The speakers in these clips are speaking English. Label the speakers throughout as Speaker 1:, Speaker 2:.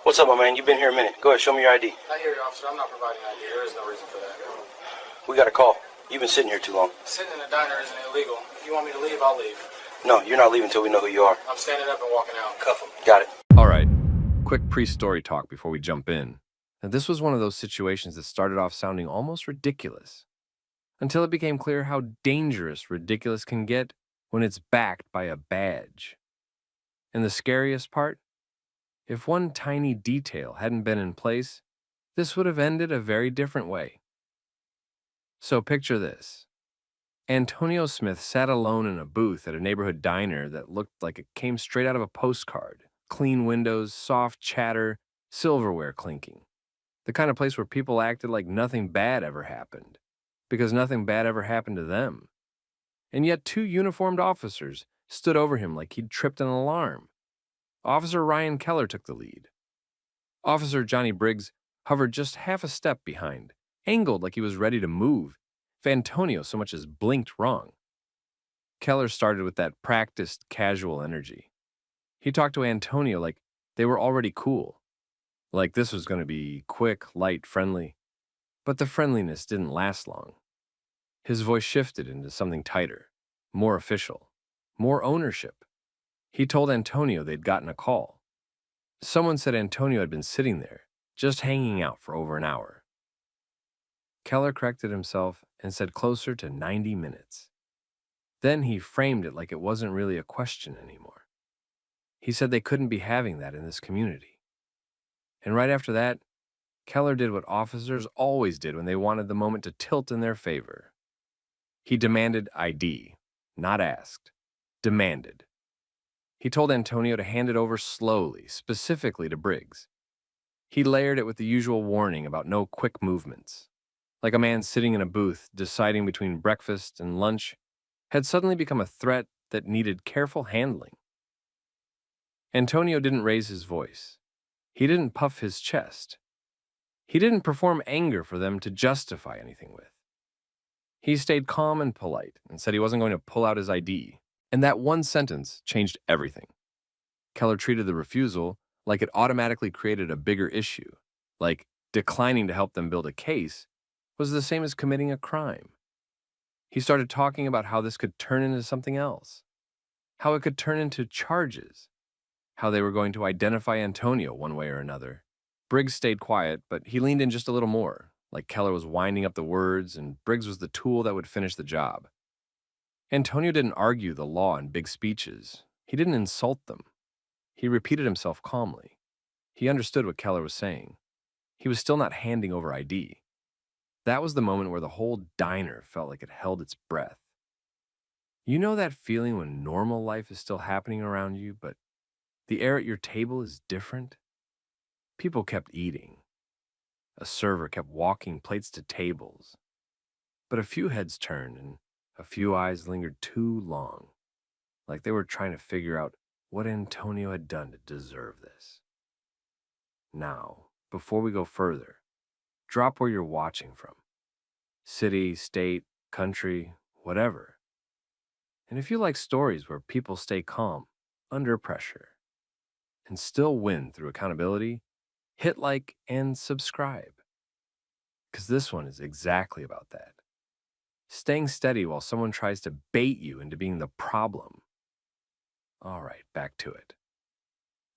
Speaker 1: What's up, my man? You've been here a minute. Go ahead, show me your ID.
Speaker 2: I hear you, officer. I'm not providing ID. There is no reason for that.
Speaker 1: We got a call. You've been sitting here too long.
Speaker 2: Sitting in a diner isn't illegal. If you want me to leave, I'll leave.
Speaker 1: No, you're not leaving until we know who you are.
Speaker 2: I'm standing up and walking out. Cuff him.
Speaker 1: Got it.
Speaker 3: All right, quick pre-story talk before we jump in. Now, this was one of those situations that started off sounding almost ridiculous, until it became clear how dangerous ridiculous can get when it's backed by a badge. And the scariest part? If one tiny detail hadn't been in place, this would have ended a very different way. So picture this. Antonio Smith sat alone in a booth at a neighborhood diner that looked like it came straight out of a postcard. Clean windows, soft chatter, silverware clinking. The kind of place where people acted like nothing bad ever happened, because nothing bad ever happened to them. And yet 2 uniformed officers stood over him like he'd tripped an alarm. Officer Ryan Keller took the lead. Officer Johnny Briggs hovered just half a step behind, angled like he was ready to move, if Antonio so much as blinked wrong. Keller started with that practiced, casual energy. He talked to Antonio like they were already cool, like this was going to be quick, light, friendly. But the friendliness didn't last long. His voice shifted into something tighter, more official, more ownership. He told Antonio they'd gotten a call. Someone said Antonio had been sitting there, just hanging out for over an hour. Keller corrected himself and said closer to 90 minutes. Then he framed it like it wasn't really a question anymore. He said they couldn't be having that in this community. And right after that, Keller did what officers always did when they wanted the moment to tilt in their favor. He demanded ID, not asked. Demanded. He told Antonio to hand it over slowly, specifically to Briggs. He layered it with the usual warning about no quick movements. Like a man sitting in a booth deciding between breakfast and lunch had suddenly become a threat that needed careful handling. Antonio didn't raise his voice. He didn't puff his chest. He didn't perform anger for them to justify anything with. He stayed calm and polite and said he wasn't going to pull out his ID. And that one sentence changed everything. Keller treated the refusal like it automatically created a bigger issue, like declining to help them build a case was the same as committing a crime. He started talking about how this could turn into something else, how it could turn into charges, how they were going to identify Antonio one way or another. Briggs stayed quiet, but he leaned in just a little more, like Keller was winding up the words and Briggs was the tool that would finish the job. Antonio didn't argue the law in big speeches. He didn't insult them. He repeated himself calmly. He understood what Keller was saying. He was still not handing over ID. That was the moment where the whole diner felt like it held its breath. You know that feeling when normal life is still happening around you, but the air at your table is different? People kept eating. A server kept walking plates to tables. But a few heads turned and a few eyes lingered too long, like they were trying to figure out what Antonio had done to deserve this. Now, before we go further, drop where you're watching from. City, state, country, whatever. And if you like stories where people stay calm, under pressure, and still win through accountability, hit like and subscribe. Because this one is exactly about that. Staying steady while someone tries to bait you into being the problem. All right, back to it.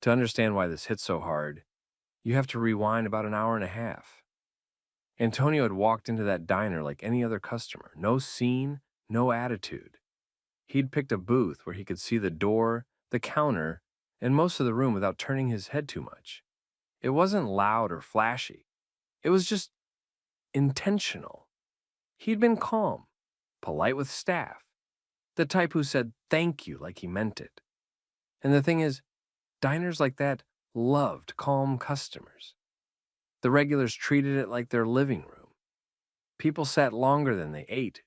Speaker 3: To understand why this hit so hard, you have to rewind about an hour and a half. Antonio had walked into that diner like any other customer. No scene, no attitude. He'd picked a booth where he could see the door, the counter, and most of the room without turning his head too much. It wasn't loud or flashy. It was just intentional. He'd been calm, polite with staff, the type who said thank you like he meant it. And the thing is, diners like that loved calm customers. The regulars treated it like their living room. People sat longer than they ate.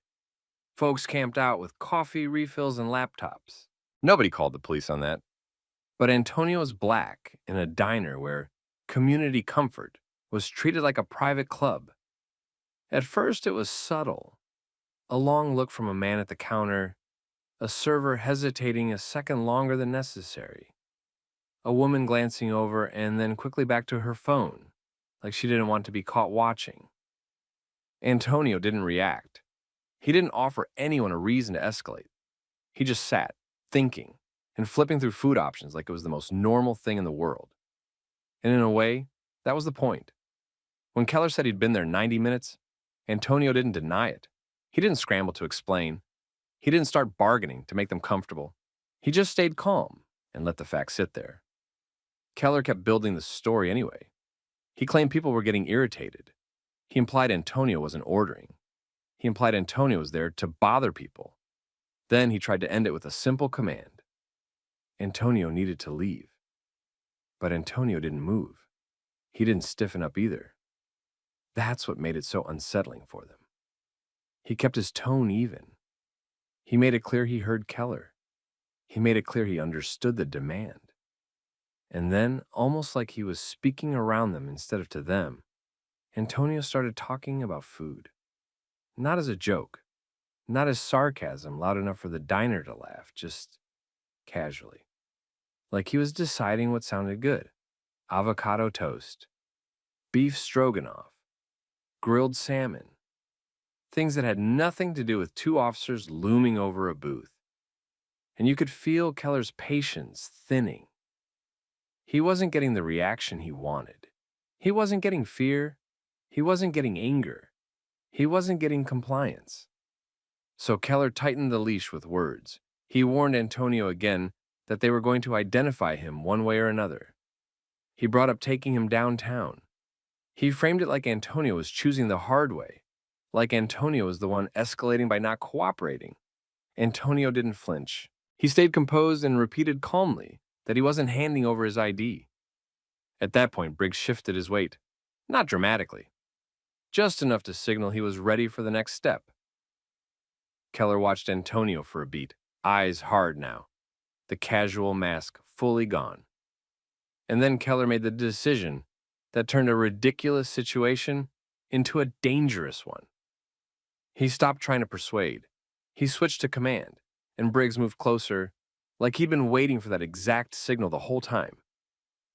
Speaker 3: Folks camped out with coffee, refills, and laptops. Nobody called the police on that. But Antonio's black in a diner where community comfort was treated like a private club. At first, it was subtle. A long look from a man at the counter, a server hesitating a second longer than necessary. a woman glancing over and then quickly back to her phone, like she didn't want to be caught watching. Antonio didn't react. He didn't offer anyone a reason to escalate. He just sat, thinking, and flipping through food options like it was the most normal thing in the world. And in a way, that was the point. When Keller said he'd been there 90 minutes, Antonio didn't deny it. He didn't scramble to explain. He didn't start bargaining to make them comfortable. He just stayed calm and let the facts sit there. Keller kept building the story anyway. He claimed people were getting irritated. He implied Antonio wasn't ordering. He implied Antonio was there to bother people. Then he tried to end it with a simple command. Antonio needed to leave. But Antonio didn't move. He didn't stiffen up either. That's what made it so unsettling for them. He kept his tone even. He made it clear he heard Keller. He made it clear he understood the demand. And then, almost like he was speaking around them instead of to them, Antonio started talking about food. Not as a joke, not as sarcasm loud enough for the diner to laugh, just casually. Like he was deciding what sounded good. Avocado toast, beef stroganoff, grilled salmon. Things that had nothing to do with two officers looming over a booth. And you could feel Keller's patience thinning. He wasn't getting the reaction he wanted. He wasn't getting fear. He wasn't getting anger. He wasn't getting compliance. So Keller tightened the leash with words. He warned Antonio again that they were going to identify him one way or another. He brought up taking him downtown. He framed it like Antonio was choosing the hard way, like Antonio was the one escalating by not cooperating. Antonio didn't flinch. He stayed composed and repeated calmly that he wasn't handing over his ID. At that point, Briggs shifted his weight. Not dramatically. Just enough to signal he was ready for the next step. Keller watched Antonio for a beat, eyes hard now, the casual mask fully gone. And then Keller made the decision that turned a ridiculous situation into a dangerous one. He stopped trying to persuade. He switched to command, and Briggs moved closer, like he'd been waiting for that exact signal the whole time.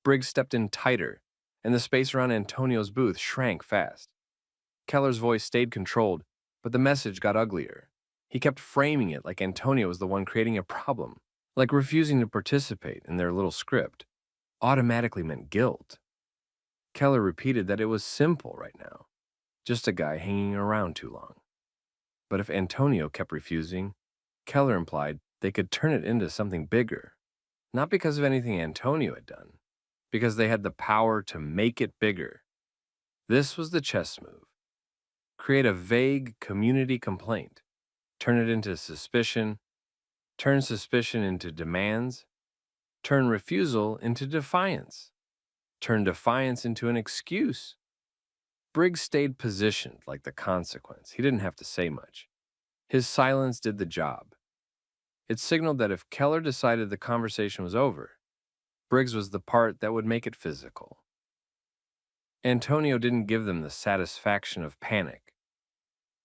Speaker 3: Briggs stepped in tighter, and the space around Antonio's booth shrank fast. Keller's voice stayed controlled, but the message got uglier. He kept framing it like Antonio was the one creating a problem, like refusing to participate in their little script automatically meant guilt. Keller repeated that it was simple right now, just a guy hanging around too long. But if Antonio kept refusing, Keller implied they could turn it into something bigger, not because of anything Antonio had done, because they had the power to make it bigger. This was the chess move. Create a vague community complaint, turn it into suspicion, turn suspicion into demands, turn refusal into defiance, turn defiance into an excuse. Briggs stayed positioned like the consequence. He didn't have to say much. His silence did the job. It signaled that if Keller decided the conversation was over, Briggs was the part that would make it physical. Antonio didn't give them the satisfaction of panic.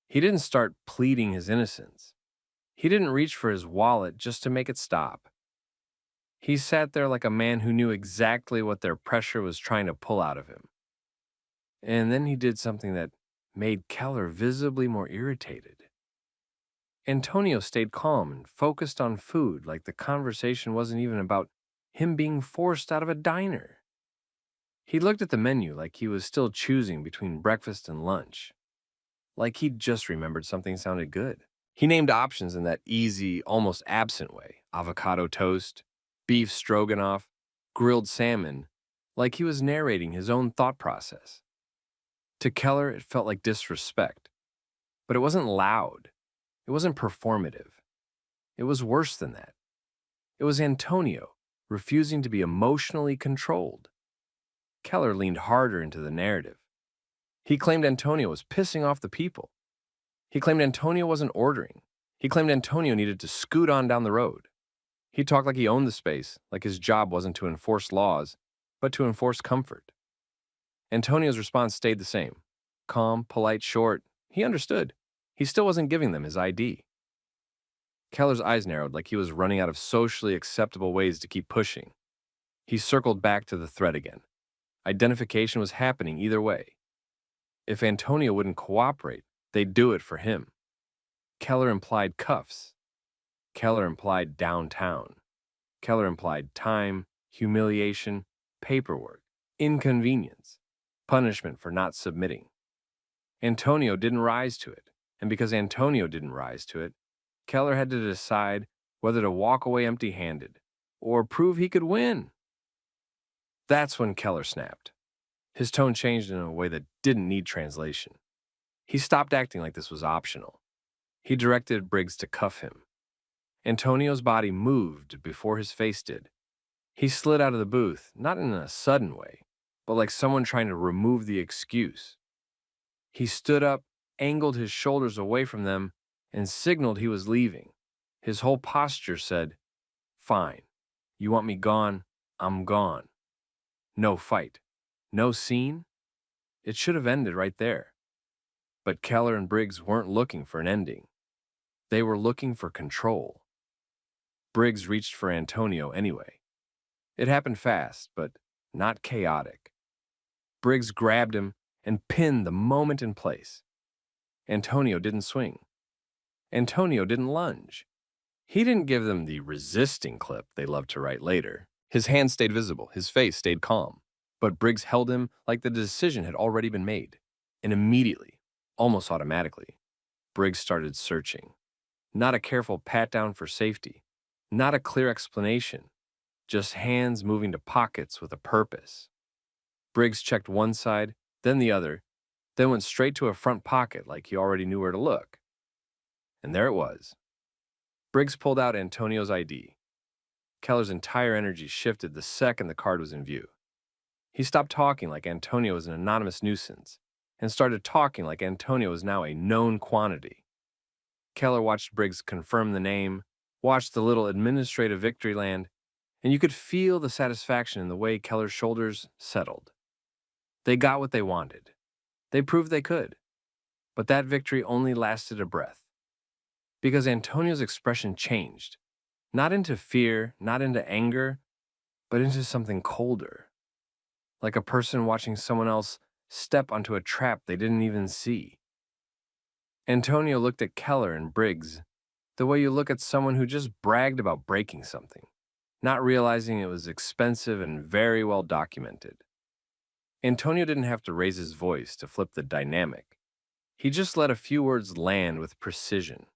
Speaker 3: He didn't start pleading his innocence. He didn't reach for his wallet just to make it stop. He sat there like a man who knew exactly what their pressure was trying to pull out of him. And then he did something that made Keller visibly more irritated. Antonio stayed calm and focused on food like the conversation wasn't even about him being forced out of a diner. He looked at the menu like he was still choosing between breakfast and lunch, like he'd just remembered something sounded good. He named options in that easy, almost absent way: avocado toast, beef stroganoff, grilled salmon, like he was narrating his own thought process. To Keller, it felt like disrespect. But it wasn't loud. It wasn't performative. It was worse than that. It was Antonio refusing to be emotionally controlled. Keller leaned harder into the narrative. He claimed Antonio was pissing off the people. He claimed Antonio wasn't ordering. He claimed Antonio needed to scoot on down the road. He talked like he owned the space, like his job wasn't to enforce laws, but to enforce comfort. Antonio's response stayed the same. Calm, polite, short. He understood. He still wasn't giving them his ID. Keller's eyes narrowed like he was running out of socially acceptable ways to keep pushing. He circled back to the threat again. Identification was happening either way. If Antonio wouldn't cooperate, they'd do it for him. Keller implied cuffs. Keller implied downtown. Keller implied time, humiliation, paperwork, inconvenience, punishment for not submitting. Antonio didn't rise to it, and because Antonio didn't rise to it, Keller had to decide whether to walk away empty-handed or prove he could win. That's when Keller snapped. His tone changed in a way that didn't need translation. He stopped acting like this was optional. He directed Briggs to cuff him. Antonio's body moved before his face did. He slid out of the booth, not in a sudden way, but like someone trying to remove the excuse. He stood up, angled his shoulders away from them, and signaled he was leaving. His whole posture said, "Fine. You want me gone? I'm gone." No fight. No scene. It should have ended right there. But Keller and Briggs weren't looking for an ending. They were looking for control. Briggs reached for Antonio anyway. It happened fast, but not chaotic. Briggs grabbed him and pinned the moment in place. Antonio didn't swing. Antonio didn't lunge. He didn't give them the resisting clip they loved to write later. His hands stayed visible, his face stayed calm. But Briggs held him like the decision had already been made. And immediately, almost automatically, Briggs started searching. Not a careful pat-down for safety. Not a clear explanation. Just hands moving to pockets with a purpose. Briggs checked one side, then the other, then went straight to a front pocket like he already knew where to look. And there it was. Briggs pulled out Antonio's ID. Keller's entire energy shifted the second the card was in view. He stopped talking like Antonio was an anonymous nuisance and started talking like Antonio was now a known quantity. Keller watched Briggs confirm the name, watched the little administrative victory land, and you could feel the satisfaction in the way Keller's shoulders settled. They got what they wanted. They proved they could. But that victory only lasted a breath. Because Antonio's expression changed, not into fear, not into anger, but into something colder. Like a person watching someone else step onto a trap they didn't even see. Antonio looked at Keller and Briggs the way you look at someone who just bragged about breaking something, not realizing it was expensive and very well documented. Antonio didn't have to raise his voice to flip the dynamic. He just let a few words land with precision.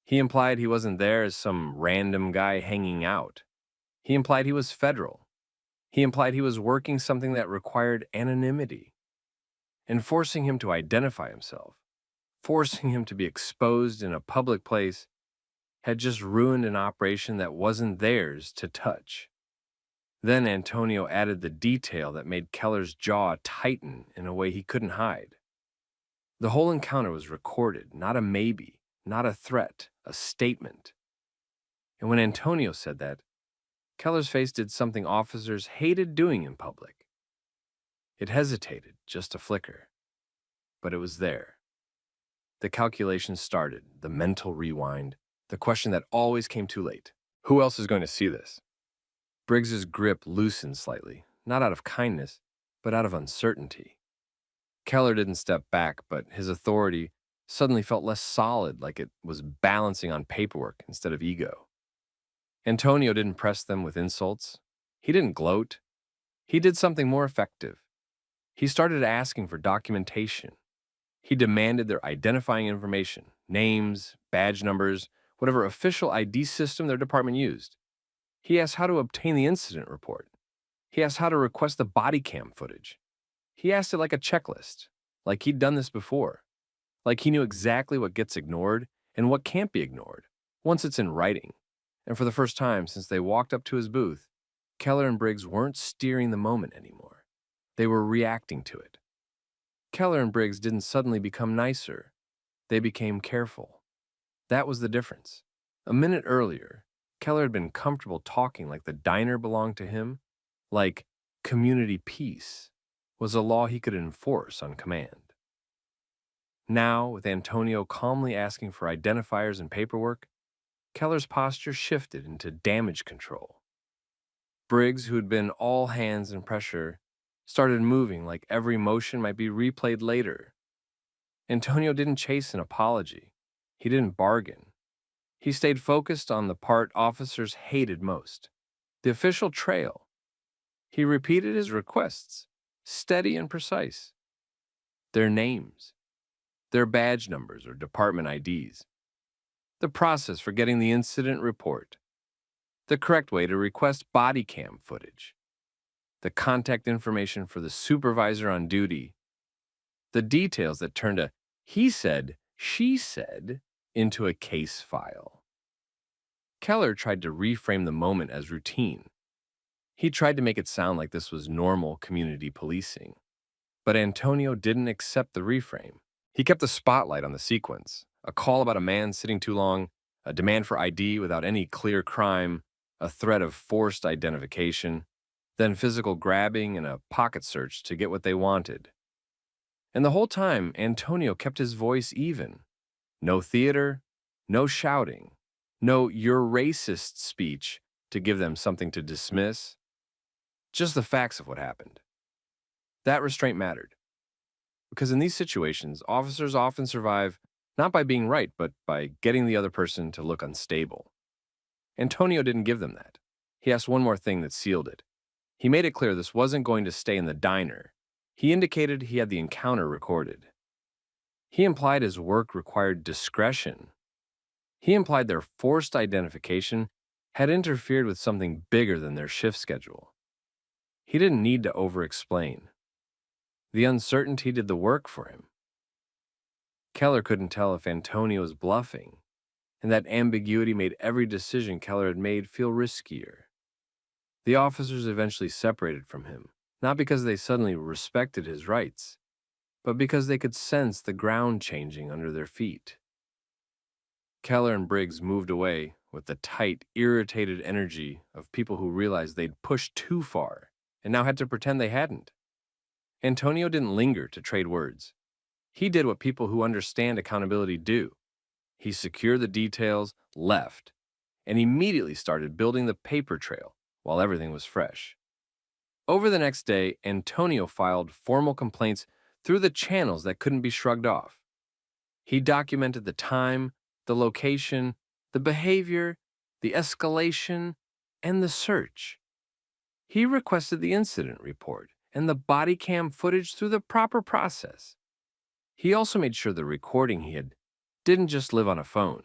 Speaker 3: He implied he wasn't there as some random guy hanging out. He implied he was federal. He implied he was working something that required anonymity. And forcing him to identify himself, forcing him to be exposed in a public place, had just ruined an operation that wasn't theirs to touch. Then Antonio added the detail that made Keller's jaw tighten in a way he couldn't hide. The whole encounter was recorded, not a maybe, not a threat, a statement. And when Antonio said that, Keller's face did something officers hated doing in public. It hesitated, just a flicker. But it was there. The calculation started, the mental rewind, the question that always came too late. Who else is going to see this? Briggs's grip loosened slightly, not out of kindness, but out of uncertainty. Keller didn't step back, but his authority suddenly felt less solid, like it was balancing on paperwork instead of ego. Antonio didn't press them with insults. He didn't gloat. He did something more effective. He started asking for documentation. He demanded their identifying information, names, badge numbers, whatever official ID system their department used. He asked how to obtain the incident report. He asked how to request the Bodycam footage. He asked it like a checklist, like he'd done this before, like he knew exactly what gets ignored and what can't be ignored once it's in writing. And for the first time since they walked up to his booth, Keller and Briggs weren't steering the moment anymore. They were reacting to it. Keller and Briggs didn't suddenly become nicer. They became careful. That was the difference. A minute earlier, Keller had been comfortable talking like the diner belonged to him, like community peace was a law he could enforce on command. Now, with Antonio calmly asking for identifiers and paperwork, Keller's posture shifted into damage control. Briggs, who had been all hands and pressure, started moving like every motion might be replayed later. Antonio didn't chase an apology. He didn't bargain. He stayed focused on the part officers hated most, the official trail. He repeated his requests, steady and precise. Their names, their badge numbers or department IDs, the process for getting the incident report, the correct way to request Bodycam footage, the contact information for the supervisor on duty, the details that turned a he said, she said into a case file. Keller tried to reframe the moment as routine. He tried to make it sound like this was normal community policing. But Antonio didn't accept the reframe. He kept the spotlight on the sequence: a call about a man sitting too long, a demand for ID without any clear crime, a threat of forced identification, then physical grabbing and a pocket search to get what they wanted. And the whole time, Antonio kept his voice even. No theater, no shouting, no "you're racist" speech to give them something to dismiss. Just the facts of what happened. That restraint mattered. Because in these situations, officers often survive not by being right, but by getting the other person to look unstable. Antonio didn't give them that. He asked one more thing that sealed it. He made it clear this wasn't going to stay in the diner. He indicated he had the encounter recorded. He implied his work required discretion. He implied their forced identification had interfered with something bigger than their shift schedule. He didn't need to over-explain. The uncertainty did the work for him. Keller couldn't tell if Antonio was bluffing, and that ambiguity made every decision Keller had made feel riskier. The officers eventually separated from him, not because they suddenly respected his rights, but because they could sense the ground changing under their feet. Keller and Briggs moved away with the tight, irritated energy of people who realized they'd pushed too far and now had to pretend they hadn't. Antonio didn't linger to trade words. He did what people who understand accountability do. He secured the details, left, and immediately started building the paper trail while everything was fresh. Over the next day, Antonio filed formal complaints through the channels that couldn't be shrugged off. He documented the time, the location, the behavior, the escalation, and the search. He requested the incident report and the body cam footage through the proper process. He also made sure the recording he had didn't just live on a phone.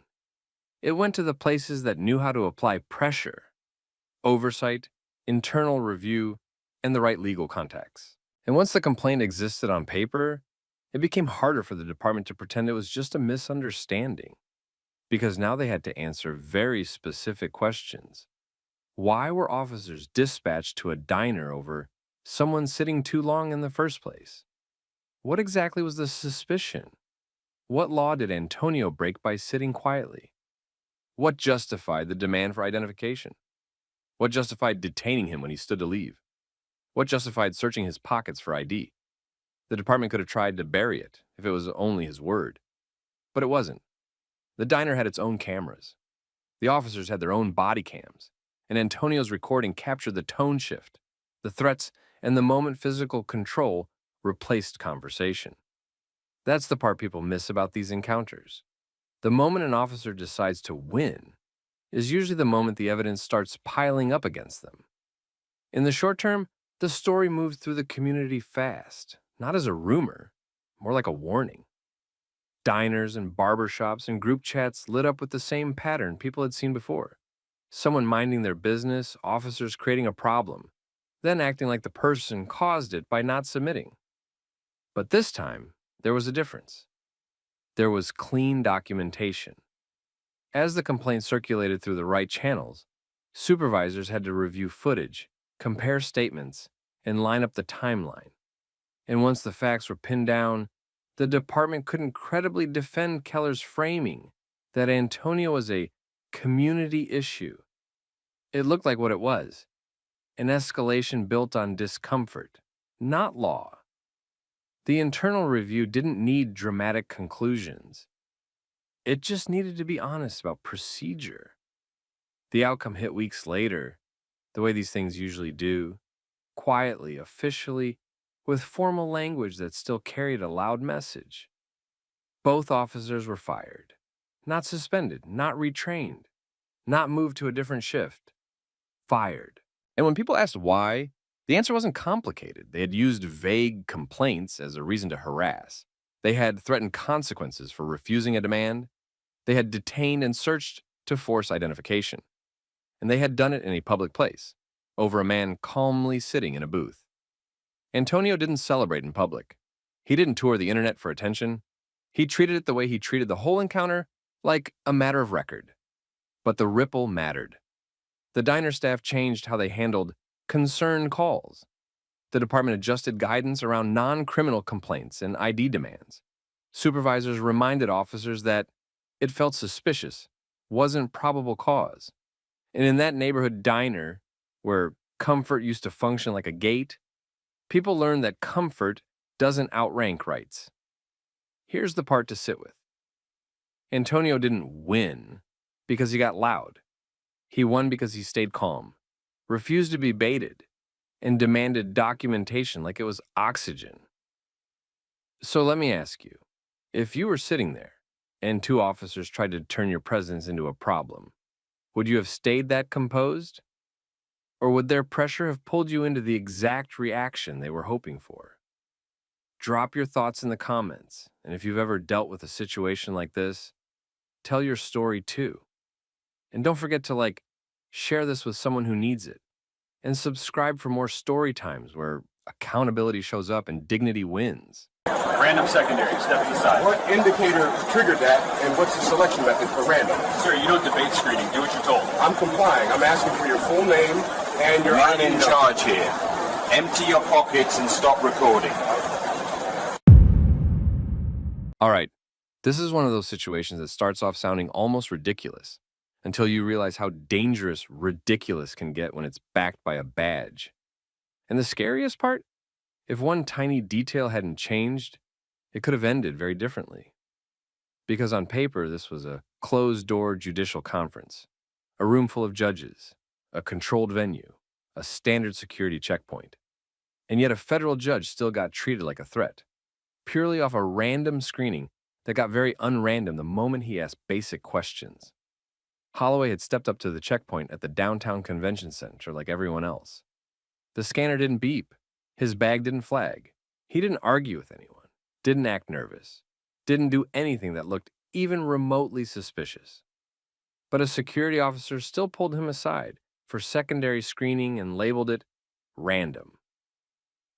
Speaker 3: It went to the places that knew how to apply pressure, oversight, internal review, and the right legal contacts. And once the complaint existed on paper, it became harder for the department to pretend it was just a misunderstanding, because now they had to answer very specific questions. Why were officers dispatched to a diner over someone sitting too long in the first place? What exactly was the suspicion? What law did Antonio break by sitting quietly? What justified the demand for identification? What justified detaining him when he stood to leave? What justified searching his pockets for ID? The department could have tried to bury it if it was only his word. But it wasn't. The diner had its own cameras. The officers had their own body cams, and Antonio's recording captured the tone shift, the threats, and the moment physical control replaced conversation. That's the part people miss about these encounters. The moment an officer decides to win is usually the moment the evidence starts piling up against them. In the short term, the story moved through the community fast, not as a rumor, more like a warning. Diners and barbershops and group chats lit up with the same pattern people had seen before. Someone minding their business, officers creating a problem, then acting like the person caused it by not submitting. But this time, there was a difference. There was clean documentation. As the complaint circulated through the right channels, supervisors had to review footage, compare statements, and line up the timeline. And once the facts were pinned down, the department couldn't credibly defend Keller's framing that Antonio was a community issue. It looked like what it was: an escalation built on discomfort, not law. The internal review didn't need dramatic conclusions. It just needed to be honest about procedure. The outcome hit weeks later, the way these things usually do, quietly, officially, with formal language that still carried a loud message. Both officers were fired. Not suspended, not retrained, not moved to a different shift. Fired. And when people asked why, the answer wasn't complicated. They had used vague complaints as a reason to harass. They had threatened consequences for refusing a demand. They had detained and searched to force identification. And they had done it in a public place, over a man calmly sitting in a booth. Antonio didn't celebrate in public. He didn't tour the internet for attention. He treated it the way he treated the whole encounter, like a matter of record. But the ripple mattered. The diner staff changed how they handled concern calls. The department adjusted guidance around non-criminal complaints and ID demands. Supervisors reminded officers that it felt suspicious, wasn't probable cause. And in that neighborhood diner, where comfort used to function like a gate, people learned that comfort doesn't outrank rights. Here's the part to sit with. Antonio didn't win because he got loud. He won because he stayed calm, refused to be baited, and demanded documentation like it was oxygen. So let me ask you, if you were sitting there and two officers tried to turn your presence into a problem, would you have stayed that composed? Or would their pressure have pulled you into the exact reaction they were hoping for? Drop your thoughts in the comments, and if you've ever dealt with a situation like this, tell your story too. And don't forget to share this with someone who needs it. And subscribe for more story times where accountability shows up and dignity wins.
Speaker 4: Random secondary, step to the side.
Speaker 5: What indicator triggered that, and what's the selection method for random?
Speaker 4: Sir, you don't debate screening. Do what you're told.
Speaker 5: I'm complying. I'm asking for your full name and your
Speaker 4: Man
Speaker 5: ID
Speaker 4: in
Speaker 5: number.
Speaker 4: charge here. Empty your pockets and stop recording.
Speaker 3: All right, this is one of those situations that starts off sounding almost ridiculous until you realize how dangerous ridiculous can get when it's backed by a badge. And the scariest part? If one tiny detail hadn't changed, it could have ended very differently. Because on paper, this was a closed-door judicial conference, a room full of judges, a controlled venue, a standard security checkpoint. And yet a federal judge still got treated like a threat, purely off a random screening that got very unrandom the moment he asked basic questions. Holloway had stepped up to the checkpoint at the downtown convention center like everyone else. The scanner didn't beep. His bag didn't flag. He didn't argue with anyone, didn't act nervous, didn't do anything that looked even remotely suspicious. But a security officer still pulled him aside for secondary screening and labeled it random.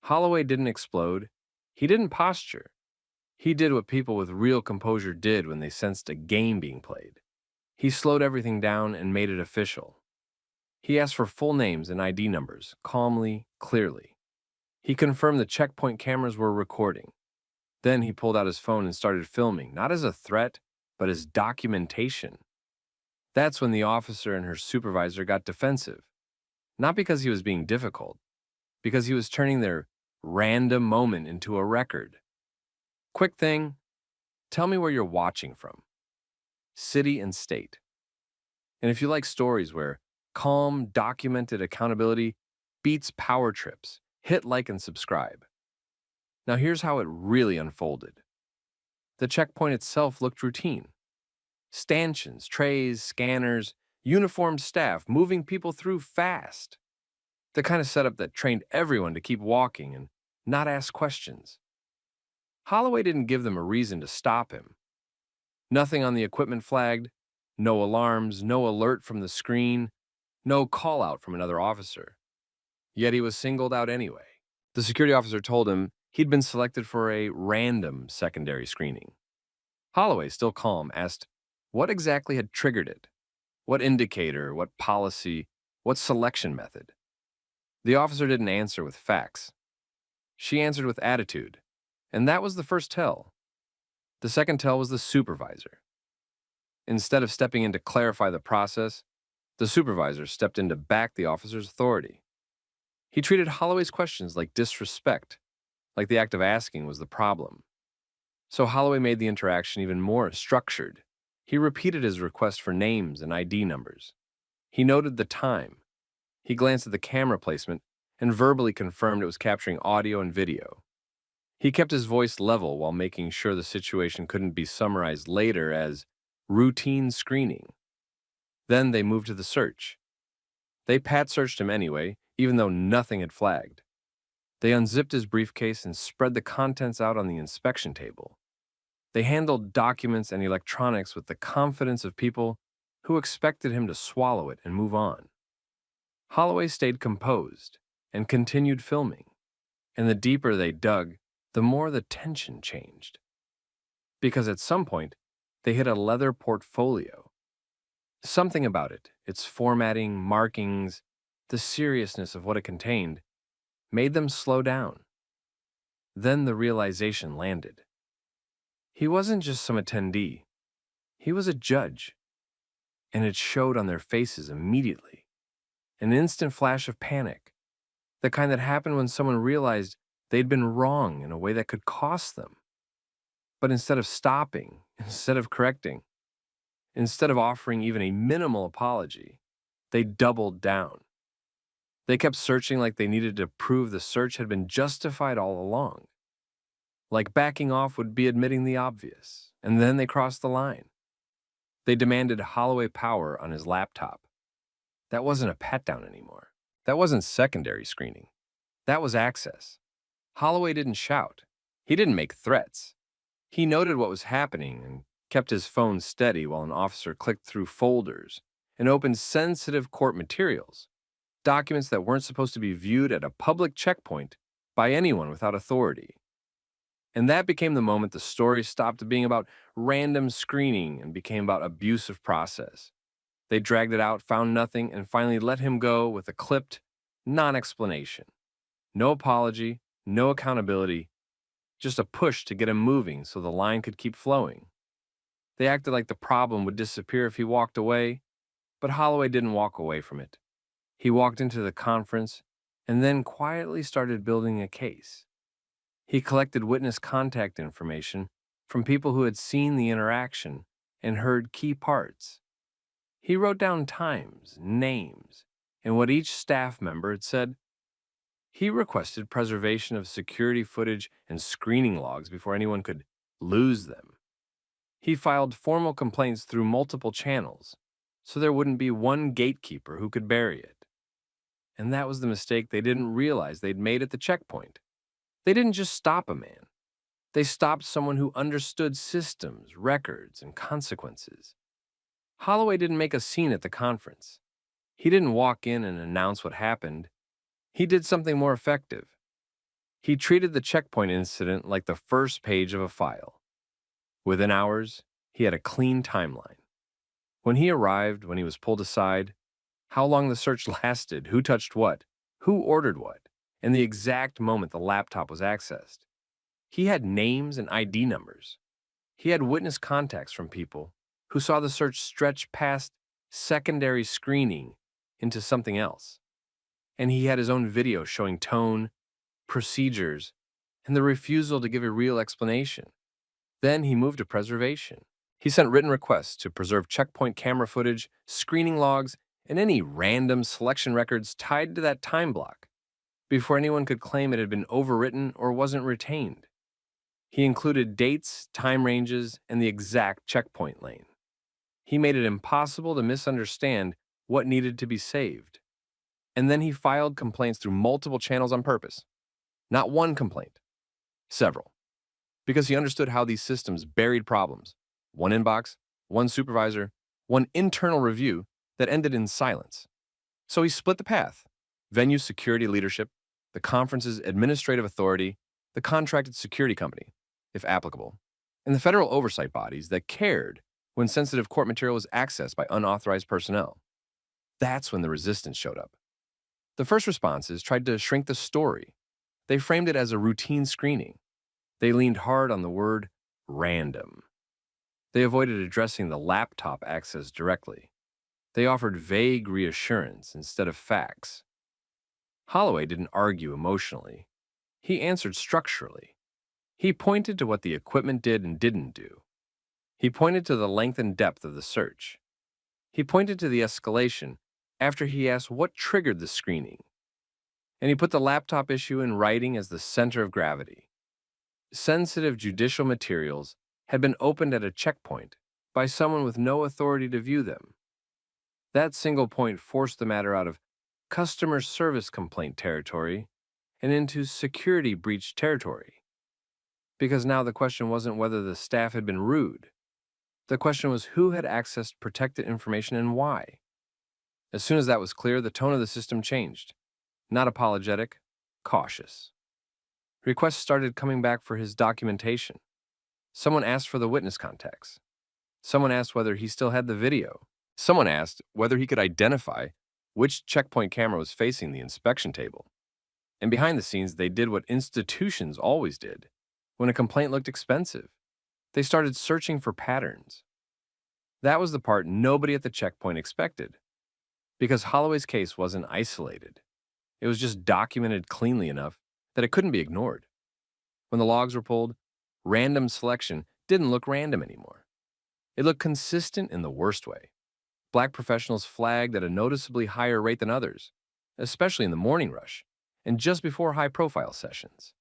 Speaker 3: Holloway didn't explode. He didn't posture. He did what people with real composure did when they sensed a game being played. He slowed everything down and made it official. He asked for full names and ID numbers, calmly, clearly. He confirmed the checkpoint cameras were recording. Then he pulled out his phone and started filming, not as a threat, but as documentation. That's when the officer and her supervisor got defensive. Not because he was being difficult, because he was turning their random moment into a record. Quick thing, tell me where you're watching from. City and state. And if you like stories where calm, documented accountability beats power trips, hit like and subscribe. Now here's how it really unfolded. The checkpoint itself looked routine. Stanchions, trays, scanners, uniformed staff moving people through fast. The kind of setup that trained everyone to keep walking and not ask questions. Holloway didn't give them a reason to stop him. Nothing on the equipment flagged, no alarms, no alert from the screen, no call out from another officer. Yet he was singled out anyway. The security officer told him he'd been selected for a random secondary screening. Holloway, still calm, asked what exactly had triggered it. What indicator, what policy, what selection method? The officer didn't answer with facts. She answered with attitude, and that was the first tell. The second tell was the supervisor. Instead of stepping in to clarify the process, the supervisor stepped in to back the officer's authority. He treated Holloway's questions like disrespect, like the act of asking was the problem. So Holloway made the interaction even more structured. He repeated his request for names and ID numbers. He noted the time. He glanced at the camera placement and verbally confirmed it was capturing audio and video. He kept his voice level while making sure the situation couldn't be summarized later as routine screening. Then they moved to the search. They pat-searched him anyway, even though nothing had flagged. They unzipped his briefcase and spread the contents out on the inspection table. They handled documents and electronics with the confidence of people who expected him to swallow it and move on. Holloway stayed composed and continued filming, and the deeper they dug, the more the tension changed. Because at some point, they hit a leather portfolio. Something about it, its formatting, markings, the seriousness of what it contained, made them slow down. Then the realization landed. He wasn't just some attendee. He was a judge. And it showed on their faces immediately. An instant flash of panic, the kind that happened when someone realized they'd been wrong in a way that could cost them. But instead of stopping, instead of correcting, instead of offering even a minimal apology, they doubled down. They kept searching like they needed to prove the search had been justified all along. Like backing off would be admitting the obvious, and then they crossed the line. They demanded Holloway power on his laptop. That wasn't a pat-down anymore. That wasn't secondary screening. That was access. Holloway didn't shout. He didn't make threats. He noted what was happening and kept his phone steady while an officer clicked through folders and opened sensitive court materials, documents that weren't supposed to be viewed at a public checkpoint by anyone without authority. And that became the moment the story stopped being about random screening and became about abusive process. They dragged it out, found nothing, and finally let him go with a clipped non-explanation. No apology, no accountability, just a push to get him moving so the line could keep flowing. They acted like the problem would disappear if he walked away, but Holloway didn't walk away from it. He walked into the conference and then quietly started building a case. He collected witness contact information from people who had seen the interaction and heard key parts. He wrote down times, names, and what each staff member had said. He requested preservation of security footage and screening logs before anyone could lose them. He filed formal complaints through multiple channels, so there wouldn't be one gatekeeper who could bury it. And that was the mistake they didn't realize they'd made at the checkpoint. They didn't just stop a man. They stopped someone who understood systems, records, and consequences. Holloway didn't make a scene at the conference. He didn't walk in and announce what happened. He did something more effective. He treated the checkpoint incident like the first page of a file. Within hours, he had a clean timeline. When he arrived, when he was pulled aside, how long the search lasted, who touched what, who ordered what, and the exact moment the laptop was accessed. He had names and ID numbers. He had witness contacts from people who saw the search stretch past secondary screening into something else. And he had his own video showing tone, procedures, and the refusal to give a real explanation. Then he moved to preservation. He sent written requests to preserve checkpoint camera footage, screening logs, and any random selection records tied to that time block, before anyone could claim it had been overwritten or wasn't retained. He included dates, time ranges, and the exact checkpoint lane. He made it impossible to misunderstand what needed to be saved. And then he filed complaints through multiple channels on purpose. Not one complaint, several. Because he understood how these systems buried problems. One inbox, one supervisor, one internal review that ended in silence. So he split the path. Venue security leadership, the conference's administrative authority, the contracted security company, if applicable, and the federal oversight bodies that cared when sensitive court material was accessed by unauthorized personnel. That's when the resistance showed up. The first responses tried to shrink the story. They framed it as a routine screening. They leaned hard on the word random. They avoided addressing the laptop access directly. They offered vague reassurance instead of facts. Holloway didn't argue emotionally. He answered structurally. He pointed to what the equipment did and didn't do. He pointed to the length and depth of the search. He pointed to the escalation after he asked what triggered the screening, and he put the laptop issue in writing as the center of gravity. Sensitive judicial materials had been opened at a checkpoint by someone with no authority to view them. That single point forced the matter out of customer service complaint territory and into security breach territory. Because now the question wasn't whether the staff had been rude. The question was who had accessed protected information and why. As soon as that was clear, the tone of the system changed. Not apologetic, cautious. Requests started coming back for his documentation. Someone asked for the witness contacts. Someone asked whether he still had the video. Someone asked whether he could identify which checkpoint camera was facing the inspection table. And behind the scenes, they did what institutions always did. When a complaint looked expensive, they started searching for patterns. That was the part nobody at the checkpoint expected. Because Holloway's case wasn't isolated. It was just documented cleanly enough that it couldn't be ignored. When the logs were pulled, random selection didn't look random anymore. It looked consistent in the worst way. Black professionals flagged at a noticeably higher rate than others, especially in the morning rush and just before high-profile sessions.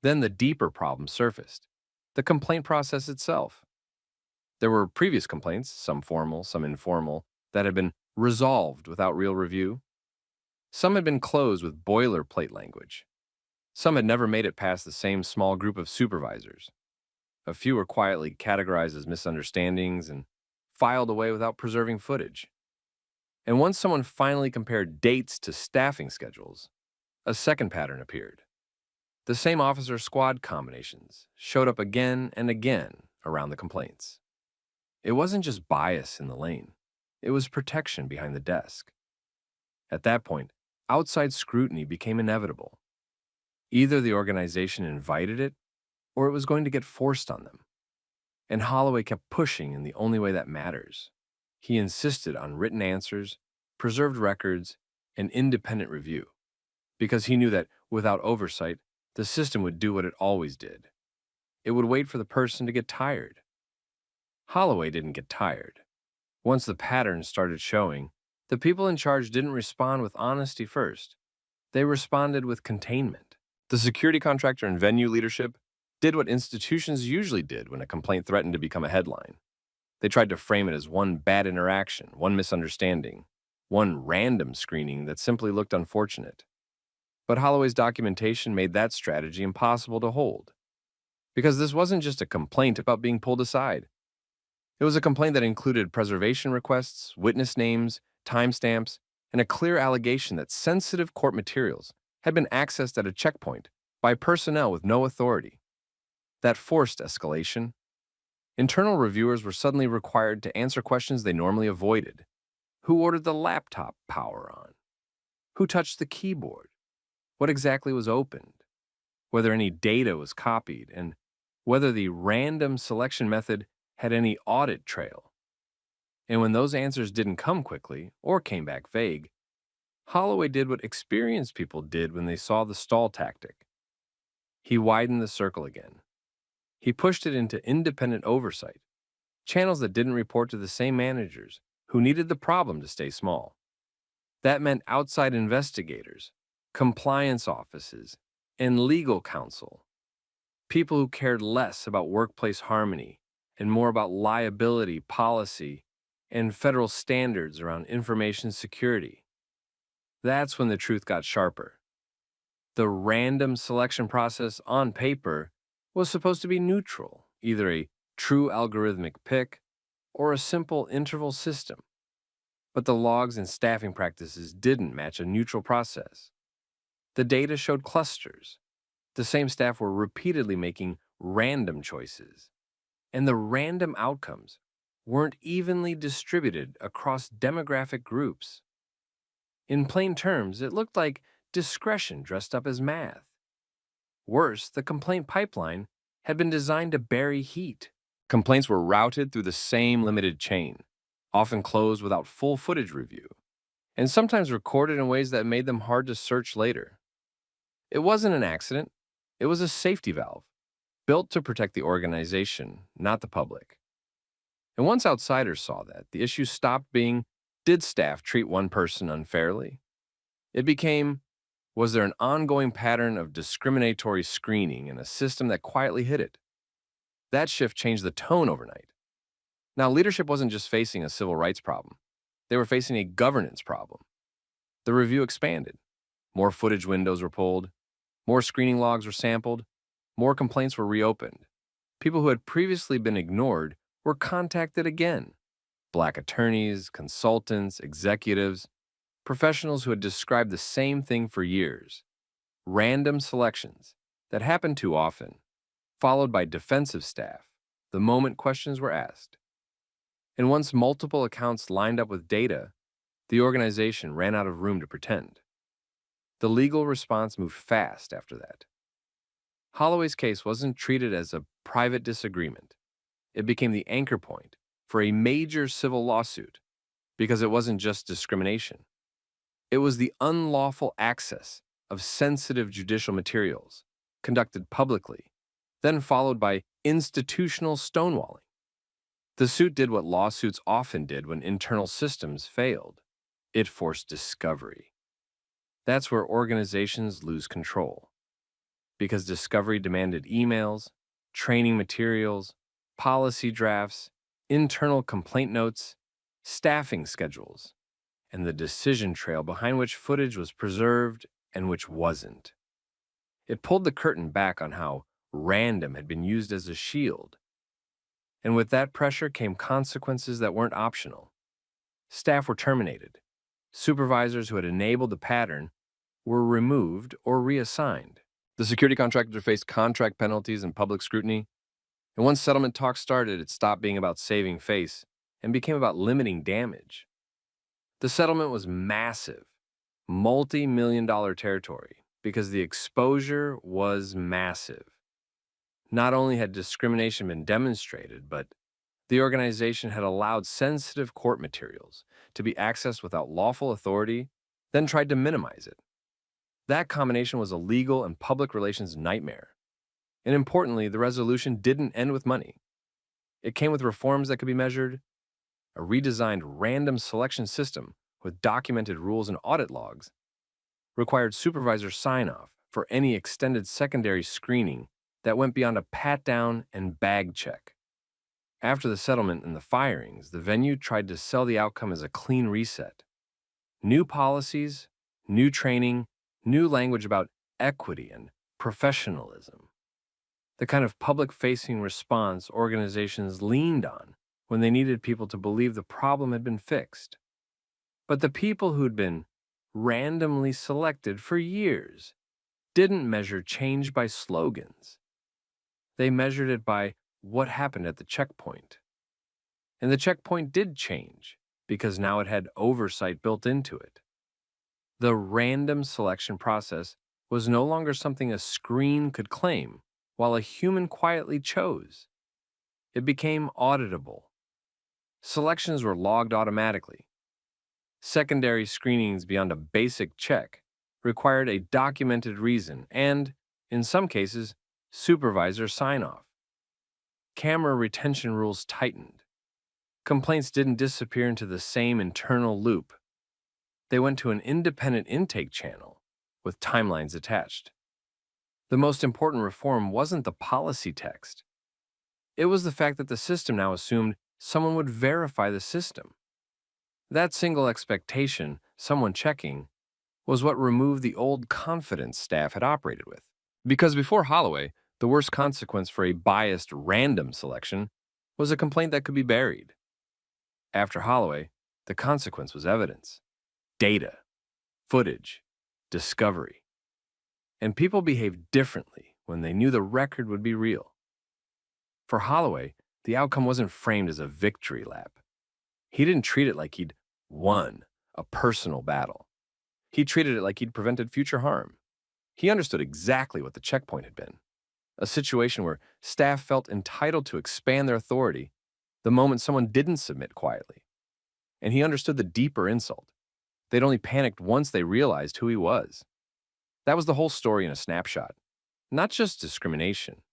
Speaker 3: Then the deeper problem surfaced, the complaint process itself. There were previous complaints, some formal, some informal, that had been resolved without real review. Some had been closed with boilerplate language. Some had never made it past the same small group of supervisors. A few were quietly categorized as misunderstandings and filed away without preserving footage. And once someone finally compared dates to staffing schedules, a second pattern appeared. The same officer squad combinations showed up again and again around the complaints. It wasn't just bias in the lane. It was protection behind the desk. At that point, outside scrutiny became inevitable. Either the organization invited it, or it was going to get forced on them. And Holloway kept pushing in the only way that matters. He insisted on written answers, preserved records, and independent review, because he knew that without oversight, the system would do what it always did. It would wait for the person to get tired. Holloway didn't get tired. Once the patterns started showing, the people in charge didn't respond with honesty first. They responded with containment. The security contractor and venue leadership did what institutions usually did when a complaint threatened to become a headline. They tried to frame it as one bad interaction, one misunderstanding, one random screening that simply looked unfortunate. But Holloway's documentation made that strategy impossible to hold. Because this wasn't just a complaint about being pulled aside. It was a complaint that included preservation requests, witness names, timestamps, and a clear allegation that sensitive court materials had been accessed at a checkpoint by personnel with no authority. That forced escalation. Internal reviewers were suddenly required to answer questions they normally avoided. Who ordered the laptop power on? Who touched the keyboard? What exactly was opened? Whether any data was copied, and whether the random selection method had any audit trail. And when those answers didn't come quickly or came back vague, Holloway did what experienced people did when they saw the stall tactic. He widened the circle again. He pushed it into independent oversight, channels that didn't report to the same managers who needed the problem to stay small. That meant outside investigators, compliance offices, and legal counsel. People who cared less about workplace harmony and more about liability policy and federal standards around information security. That's when the truth got sharper. The random selection process on paper was supposed to be neutral, either a true algorithmic pick or a simple interval system. But the logs and staffing practices didn't match a neutral process. The data showed clusters. The same staff were repeatedly making random choices, and the random outcomes weren't evenly distributed across demographic groups. In plain terms, it looked like discretion dressed up as math. Worse, the complaint pipeline had been designed to bury heat. Complaints were routed through the same limited chain, often closed without full footage review, and sometimes recorded in ways that made them hard to search later. It wasn't an accident. It was a safety valve, built to protect the organization, not the public. And once outsiders saw that, the issue stopped being Did staff treat one person unfairly? It became, was there an ongoing pattern of discriminatory screening in a system that quietly hid it? That shift changed the tone overnight. Now, leadership wasn't just facing a civil rights problem. They were facing a governance problem. The review expanded. More footage windows were pulled. More screening logs were sampled. More complaints were reopened. People who had previously been ignored were contacted again. Black attorneys, consultants, executives, professionals who had described the same thing for years. Random selections that happened too often, followed by defensive staff the moment questions were asked. And once multiple accounts lined up with data, the organization ran out of room to pretend. The legal response moved fast after that. Holloway's case wasn't treated as a private disagreement. It became the anchor point for a major civil lawsuit because it wasn't just discrimination. It was the unlawful access of sensitive judicial materials conducted publicly, then followed by institutional stonewalling. The suit did what lawsuits often did when internal systems failed. It forced discovery. That's where organizations lose control. Because discovery demanded emails, training materials, policy drafts, internal complaint notes, staffing schedules, and the decision trail behind which footage was preserved and which wasn't. It pulled the curtain back on how random had been used as a shield. And with that pressure came consequences that weren't optional. Staff were terminated. Supervisors who had enabled the pattern were removed or reassigned. The security contractor faced contract penalties and public scrutiny. And once settlement talks started, it stopped being about saving face and became about limiting damage. The settlement was massive, multi-million-dollar territory, because the exposure was massive. Not only had discrimination been demonstrated, but the organization had allowed sensitive court materials to be accessed without lawful authority, then tried to minimize it. That combination was a legal and public relations nightmare. And importantly, the resolution didn't end with money. It came with reforms that could be measured, a redesigned random selection system with documented rules and audit logs, required supervisor sign-off for any extended secondary screening that went beyond a pat-down and bag check. After the settlement and the firings, the venue tried to sell the outcome as a clean reset. New policies, new training, new language about equity and professionalism. The kind of public-facing response organizations leaned on when they needed people to believe the problem had been fixed. But the people who'd been randomly selected for years didn't measure change by slogans. They measured it by what happened at the checkpoint. And the checkpoint did change because now it had oversight built into it. The random selection process was no longer something a screen could claim while a human quietly chose. It became auditable. Selections were logged automatically. Secondary screenings beyond a basic check required a documented reason and, in some cases, supervisor sign-off. Camera retention rules tightened. Complaints didn't disappear into the same internal loop. They went to an independent intake channel with timelines attached. The most important reform wasn't the policy text. It was the fact that the system now assumed someone would verify the system. That single expectation, someone checking, was what removed the old confidence staff had operated with. Because before Holloway, the worst consequence for a biased random selection was a complaint that could be buried. After Holloway, the consequence was evidence, data, footage, discovery. And people behaved differently when they knew the record would be real. For Holloway, the outcome wasn't framed as a victory lap. He didn't treat it like he'd won a personal battle. He treated it like he'd prevented future harm. He understood exactly what the checkpoint had been, a situation where staff felt entitled to expand their authority the moment someone didn't submit quietly. And he understood the deeper insult. They'd only panicked once they realized who he was. That was the whole story in a snapshot. Not just discrimination.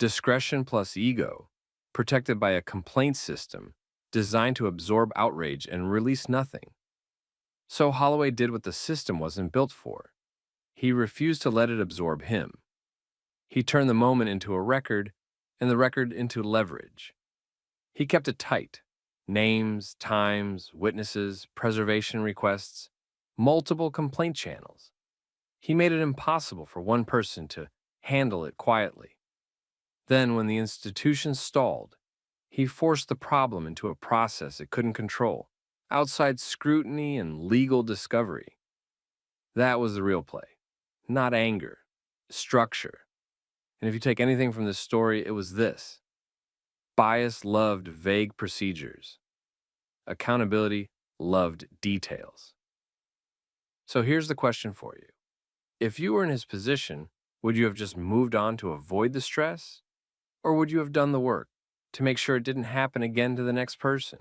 Speaker 3: Discretion plus ego, protected by a complaint system designed to absorb outrage and release nothing. So Holloway did what the system wasn't built for. He refused to let it absorb him. He turned the moment into a record, and the record into leverage. He kept it tight. Names, times, witnesses, preservation requests, multiple complaint channels. He made it impossible for one person to handle it quietly. Then, when the institution stalled, he forced the problem into a process it couldn't control, outside scrutiny and legal discovery. That was the real play. Not anger, structure. And if you take anything from this story, it was this. Bias loved vague procedures. Accountability loved details. So here's the question for you. If you were in his position, would you have just moved on to avoid the stress? Or would you have done the work to make sure it didn't happen again to the next person?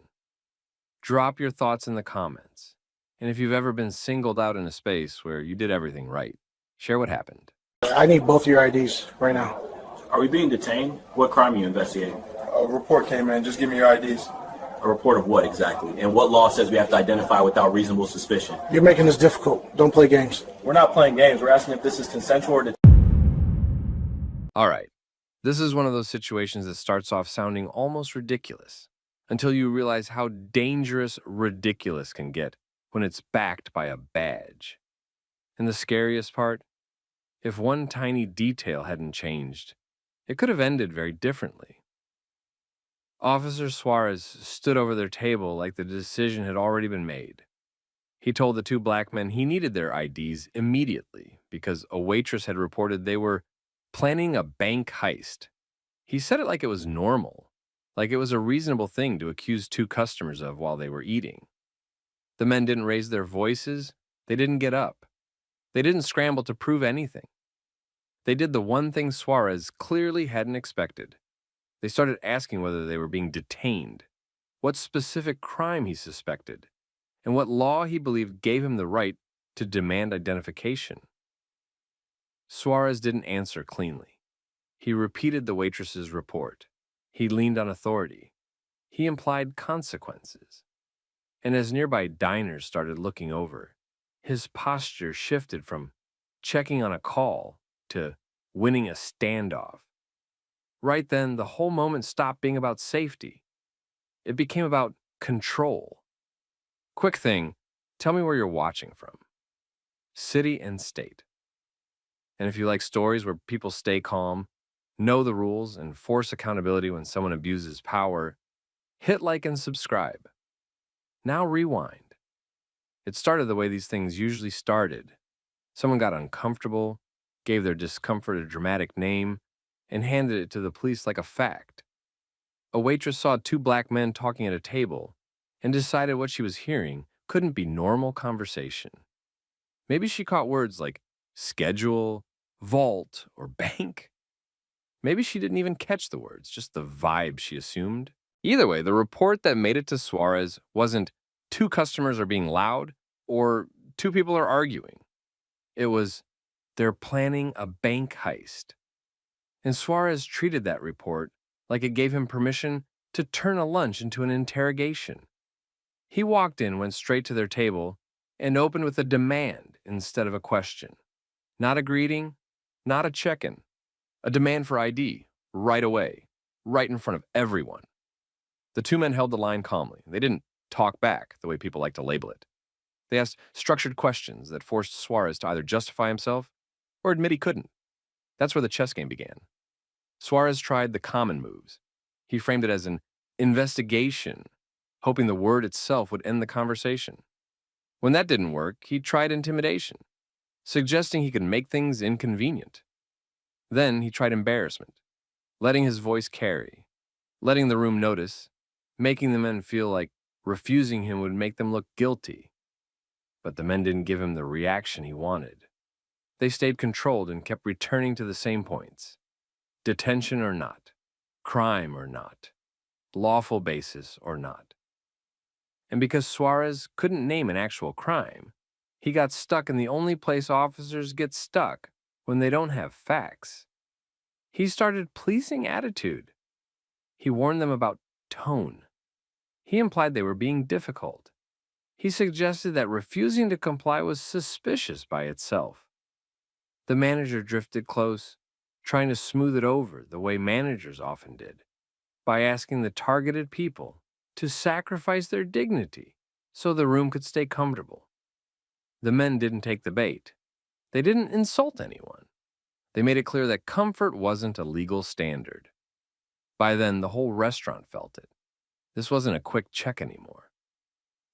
Speaker 3: Drop your thoughts in the comments. And if you've ever been singled out in a space where you did everything right, share what happened.
Speaker 6: I need both your IDs right now.
Speaker 4: Are we being detained? What crime are you investigating?
Speaker 5: A report came in. Just give me your IDs.
Speaker 4: A report of what exactly? And what law says we have to identify without reasonable suspicion?
Speaker 6: You're making this difficult. Don't play games.
Speaker 4: We're not playing games. We're asking if this is consensual or
Speaker 3: All right, this is one of those situations that starts off sounding almost ridiculous until you realize how dangerous ridiculous can get when it's backed by a badge. And the scariest part? If one tiny detail hadn't changed, it could have ended very differently. Officer Suarez stood over their table like the decision had already been made. He told the two black men he needed their IDs immediately because a waitress had reported they were planning a bank heist. He said it like it was normal, like it was a reasonable thing to accuse two customers of while they were eating. The men didn't raise their voices. They didn't get up. They didn't scramble to prove anything. They did the one thing Suarez clearly hadn't expected. They started asking whether they were being detained, what specific crime he suspected, and what law he believed gave him the right to demand identification. Suarez didn't answer cleanly. He repeated the waitress's report. He leaned on authority. He implied consequences. And as nearby diners started looking over, his posture shifted from checking on a call to winning a standoff. Right then, the whole moment stopped being about safety. It became about control. Quick thing, tell me where you're watching from. City and state. And if you like stories where people stay calm, know the rules, and force accountability when someone abuses power, hit like and subscribe. Now rewind. It started the way these things usually started. Someone got uncomfortable, gave their discomfort a dramatic name, and handed it to the police like a fact. A waitress saw two black men talking at a table and decided what she was hearing couldn't be normal conversation. Maybe she caught words like schedule, vault, or bank. Maybe she didn't even catch the words, just the vibe she assumed. Either way, the report that made it to Suarez wasn't two customers are being loud or two people are arguing. It was they're planning a bank heist. And Suarez treated that report like it gave him permission to turn a lunch into an interrogation. He walked in, went straight to their table, and opened with a demand instead of a question. Not a greeting, not a check-in. A demand for ID, right away, right in front of everyone. The two men held the line calmly. They didn't talk back the way people like to label it. They asked structured questions that forced Suarez to either justify himself or admit he couldn't. That's where the chess game began. Suarez tried the common moves. He framed it as an investigation, hoping the word itself would end the conversation. When that didn't work, he tried intimidation, suggesting he could make things inconvenient. Then he tried embarrassment, letting his voice carry, letting the room notice, making the men feel like refusing him would make them look guilty. But the men didn't give him the reaction he wanted. They stayed controlled and kept returning to the same points. Detention or not, crime or not, lawful basis or not. And because Suarez couldn't name an actual crime, he got stuck in the only place officers get stuck when they don't have facts. He started policing attitude. He warned them about tone. He implied they were being difficult. He suggested that refusing to comply was suspicious by itself. The manager drifted close, trying to smooth it over the way managers often did, by asking the targeted people to sacrifice their dignity so the room could stay comfortable. The men didn't take the bait. They didn't insult anyone. They made it clear that comfort wasn't a legal standard. By then, the whole restaurant felt it. This wasn't a quick check anymore.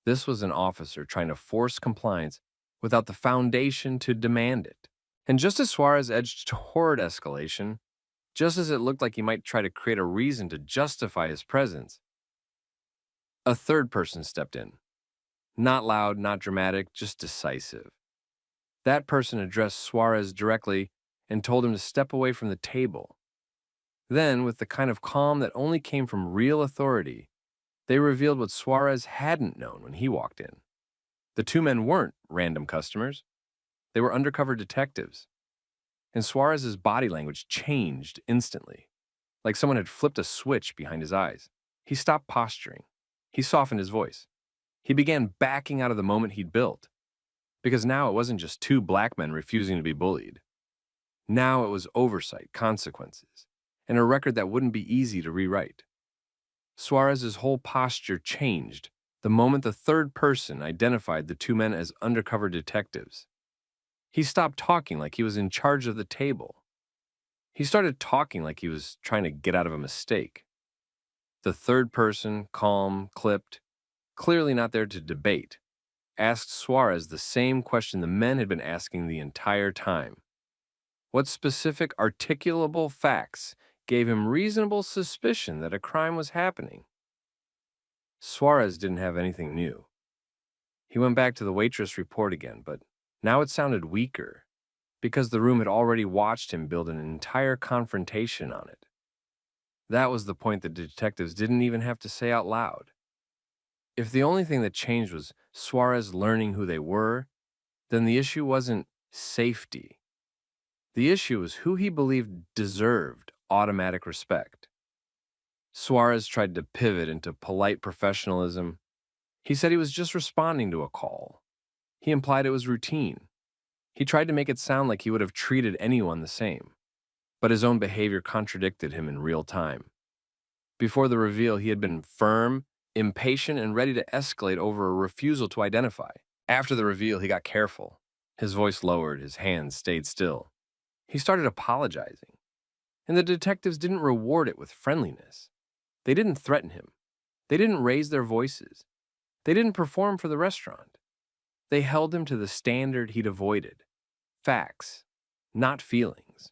Speaker 3: This was an officer trying to force compliance without the foundation to demand it. And just as Suarez edged toward escalation, just as it looked like he might try to create a reason to justify his presence, a third person stepped in. Not loud, not dramatic, just decisive. That person addressed Suarez directly and told him to step away from the table. Then, with the kind of calm that only came from real authority, they revealed what Suarez hadn't known when he walked in. The two men weren't random customers. They were undercover detectives. And Suarez's body language changed instantly, like someone had flipped a switch behind his eyes. He stopped posturing. He softened his voice. He began backing out of the moment he'd built, because now it wasn't just two black men refusing to be bullied. Now it was oversight, consequences, and a record that wouldn't be easy to rewrite. Suarez's whole posture changed the moment the third person identified the two men as undercover detectives. He stopped talking like he was in charge of the table. He started talking like he was trying to get out of a mistake. The third person, calm, clipped, clearly not there to debate, asked Suarez the same question the men had been asking the entire time. What specific articulable facts gave him reasonable suspicion that a crime was happening? Suarez didn't have anything new. He went back to the waitress report again, but now it sounded weaker, because the room had already watched him build an entire confrontation on it. That was the point the detectives didn't even have to say out loud. If the only thing that changed was Suarez learning who they were, then the issue wasn't safety. The issue was who he believed deserved automatic respect. Suarez tried to pivot into polite professionalism. He said he was just responding to a call. He implied it was routine. He tried to make it sound like he would have treated anyone the same, but his own behavior contradicted him in real time. Before the reveal, he had been firm, impatient, and ready to escalate over a refusal to identify. After the reveal, he got careful. His voice lowered, his hands stayed still. He started apologizing, and the detectives didn't reward it with friendliness. They didn't threaten him. They didn't raise their voices. They didn't perform for the restaurant. They held him to the standard he'd avoided: facts, not feelings.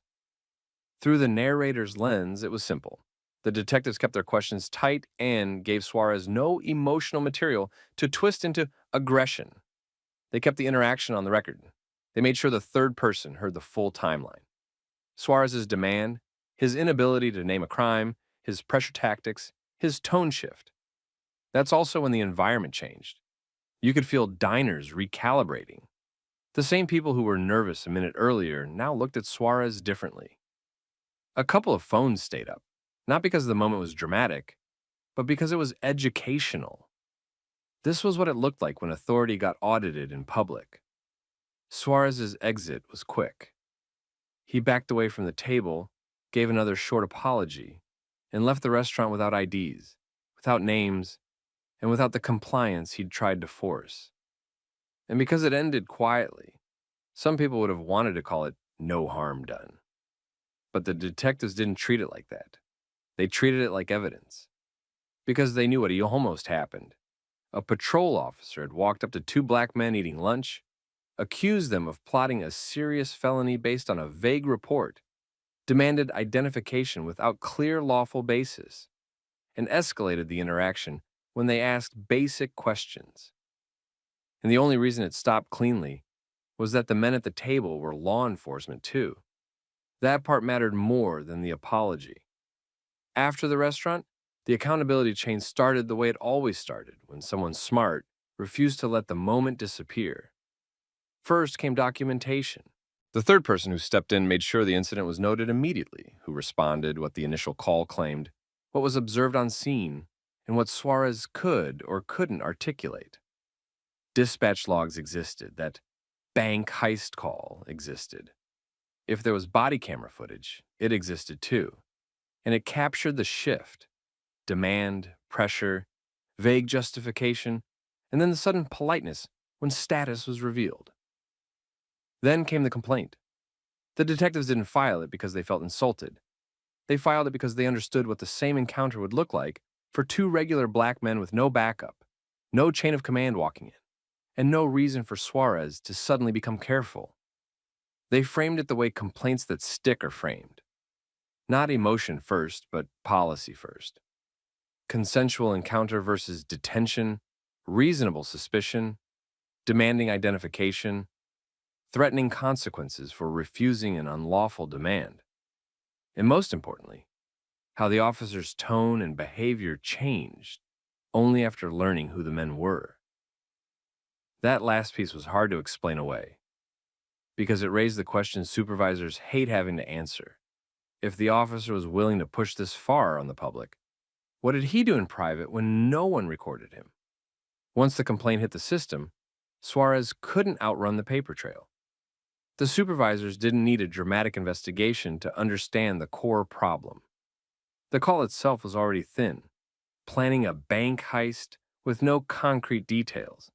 Speaker 3: Through the narrator's lens, it was simple. The detectives kept their questions tight and gave Suarez no emotional material to twist into aggression. They kept the interaction on the record. They made sure the third person heard the full timeline. Suarez's demand, his inability to name a crime, his pressure tactics, his tone shift. That's also when the environment changed. You could feel diners recalibrating. The same people who were nervous a minute earlier now looked at Suarez differently. A couple of phones stayed up, not because the moment was dramatic, but because it was educational. This was what it looked like when authority got audited in public. Suarez's exit was quick. He backed away from the table, gave another short apology, and left the restaurant without IDs, without names, and without the compliance he'd tried to force. And because it ended quietly, some people would have wanted to call it no harm done. But the detectives didn't treat it like that. They treated it like evidence. Because they knew what almost happened. A patrol officer had walked up to two black men eating lunch, accused them of plotting a serious felony based on a vague report, demanded identification without clear lawful basis, and escalated the interaction when they asked basic questions. And the only reason it stopped cleanly was that the men at the table were law enforcement too. That part mattered more than the apology. After the restaurant, the accountability chain started the way it always started, when someone smart refused to let the moment disappear. First came documentation. The third person who stepped in made sure the incident was noted immediately, who responded what the initial call claimed, what was observed on scene, and what Suarez could or couldn't articulate. Dispatch logs existed, that bank heist call existed. If there was body camera footage, it existed too, and it captured the shift, demand, pressure, vague justification, and then the sudden politeness when status was revealed. Then came the complaint. The detectives didn't file it because they felt insulted. They filed it because they understood what the same encounter would look like for two regular black men with no backup, no chain of command walking in, and no reason for Suarez to suddenly become careful. They framed it the way complaints that stick are framed. Not emotion first, but policy first. Consensual encounter versus detention, reasonable suspicion, demanding identification, threatening consequences for refusing an unlawful demand. And most importantly, how the officer's tone and behavior changed only after learning who the men were. That last piece was hard to explain away, because it raised the question supervisors hate having to answer. If the officer was willing to push this far on the public, what did he do in private when no one recorded him? Once the complaint hit the system, Suarez couldn't outrun the paper trail. The supervisors didn't need a dramatic investigation to understand the core problem. The call itself was already thin, planning a bank heist with no concrete details.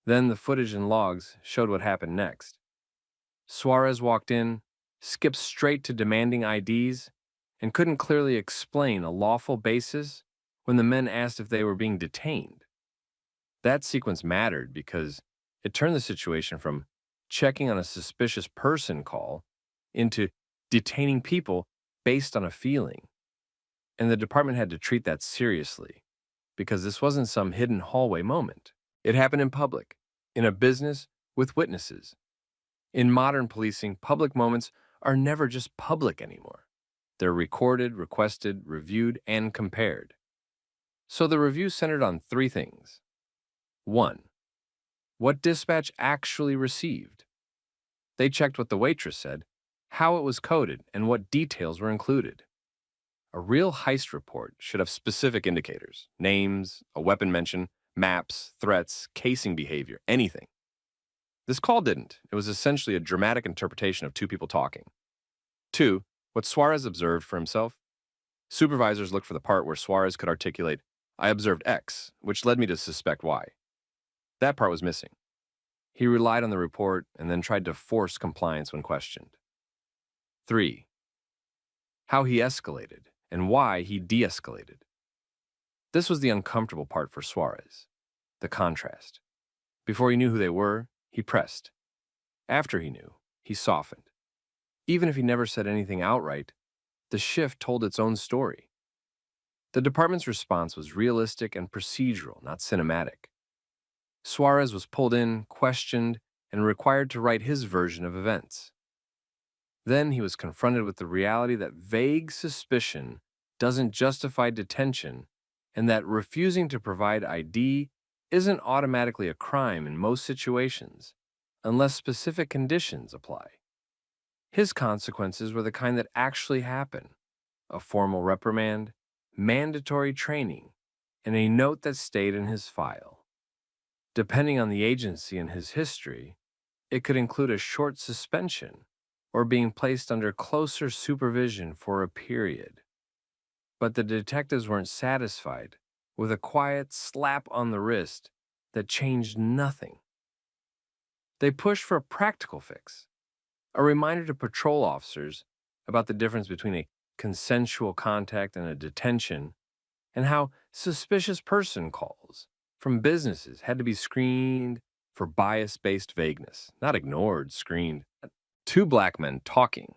Speaker 3: Then the footage and logs showed what happened next. Suarez walked in, skipped straight to demanding IDs, and couldn't clearly explain a lawful basis when the men asked if they were being detained. That sequence mattered because it turned the situation from checking on a suspicious person call into detaining people based on a feeling. And the department had to treat that seriously, because this wasn't some hidden hallway moment. It happened in public, in a business, with witnesses. In modern policing, public moments are never just public anymore. They're recorded, requested, reviewed, and compared. So the review centered on three things. 1. What dispatch actually received. They checked what the waitress said, how it was coded, and what details were included. A real heist report should have specific indicators, names, a weapon mention, maps, threats, casing behavior, anything. This call didn't. It was essentially a dramatic interpretation of two people talking. 2. What Suarez observed for himself. Supervisors looked for the part where Suarez could articulate, "I observed X, which led me to suspect Y." That part was missing. He relied on the report and then tried to force compliance when questioned. 3. How he escalated and why he de-escalated. This was the uncomfortable part for Suarez, the contrast. Before he knew who they were, he pressed. After he knew, he softened. Even if he never said anything outright, the shift told its own story. The department's response was realistic and procedural, not cinematic. Suarez was pulled in, questioned, and required to write his version of events. Then he was confronted with the reality that vague suspicion doesn't justify detention, and that refusing to provide ID isn't automatically a crime in most situations, unless specific conditions apply. His consequences were the kind that actually happen: a formal reprimand, mandatory training, and a note that stayed in his file. Depending on the agency and his history, it could include a short suspension or being placed under closer supervision for a period. But the detectives weren't satisfied with a quiet slap on the wrist that changed nothing. They pushed for a practical fix, a reminder to patrol officers about the difference between a consensual contact and a detention, and how suspicious person calls from businesses had to be screened for bias-based vagueness, not ignored, screened. Two black men talking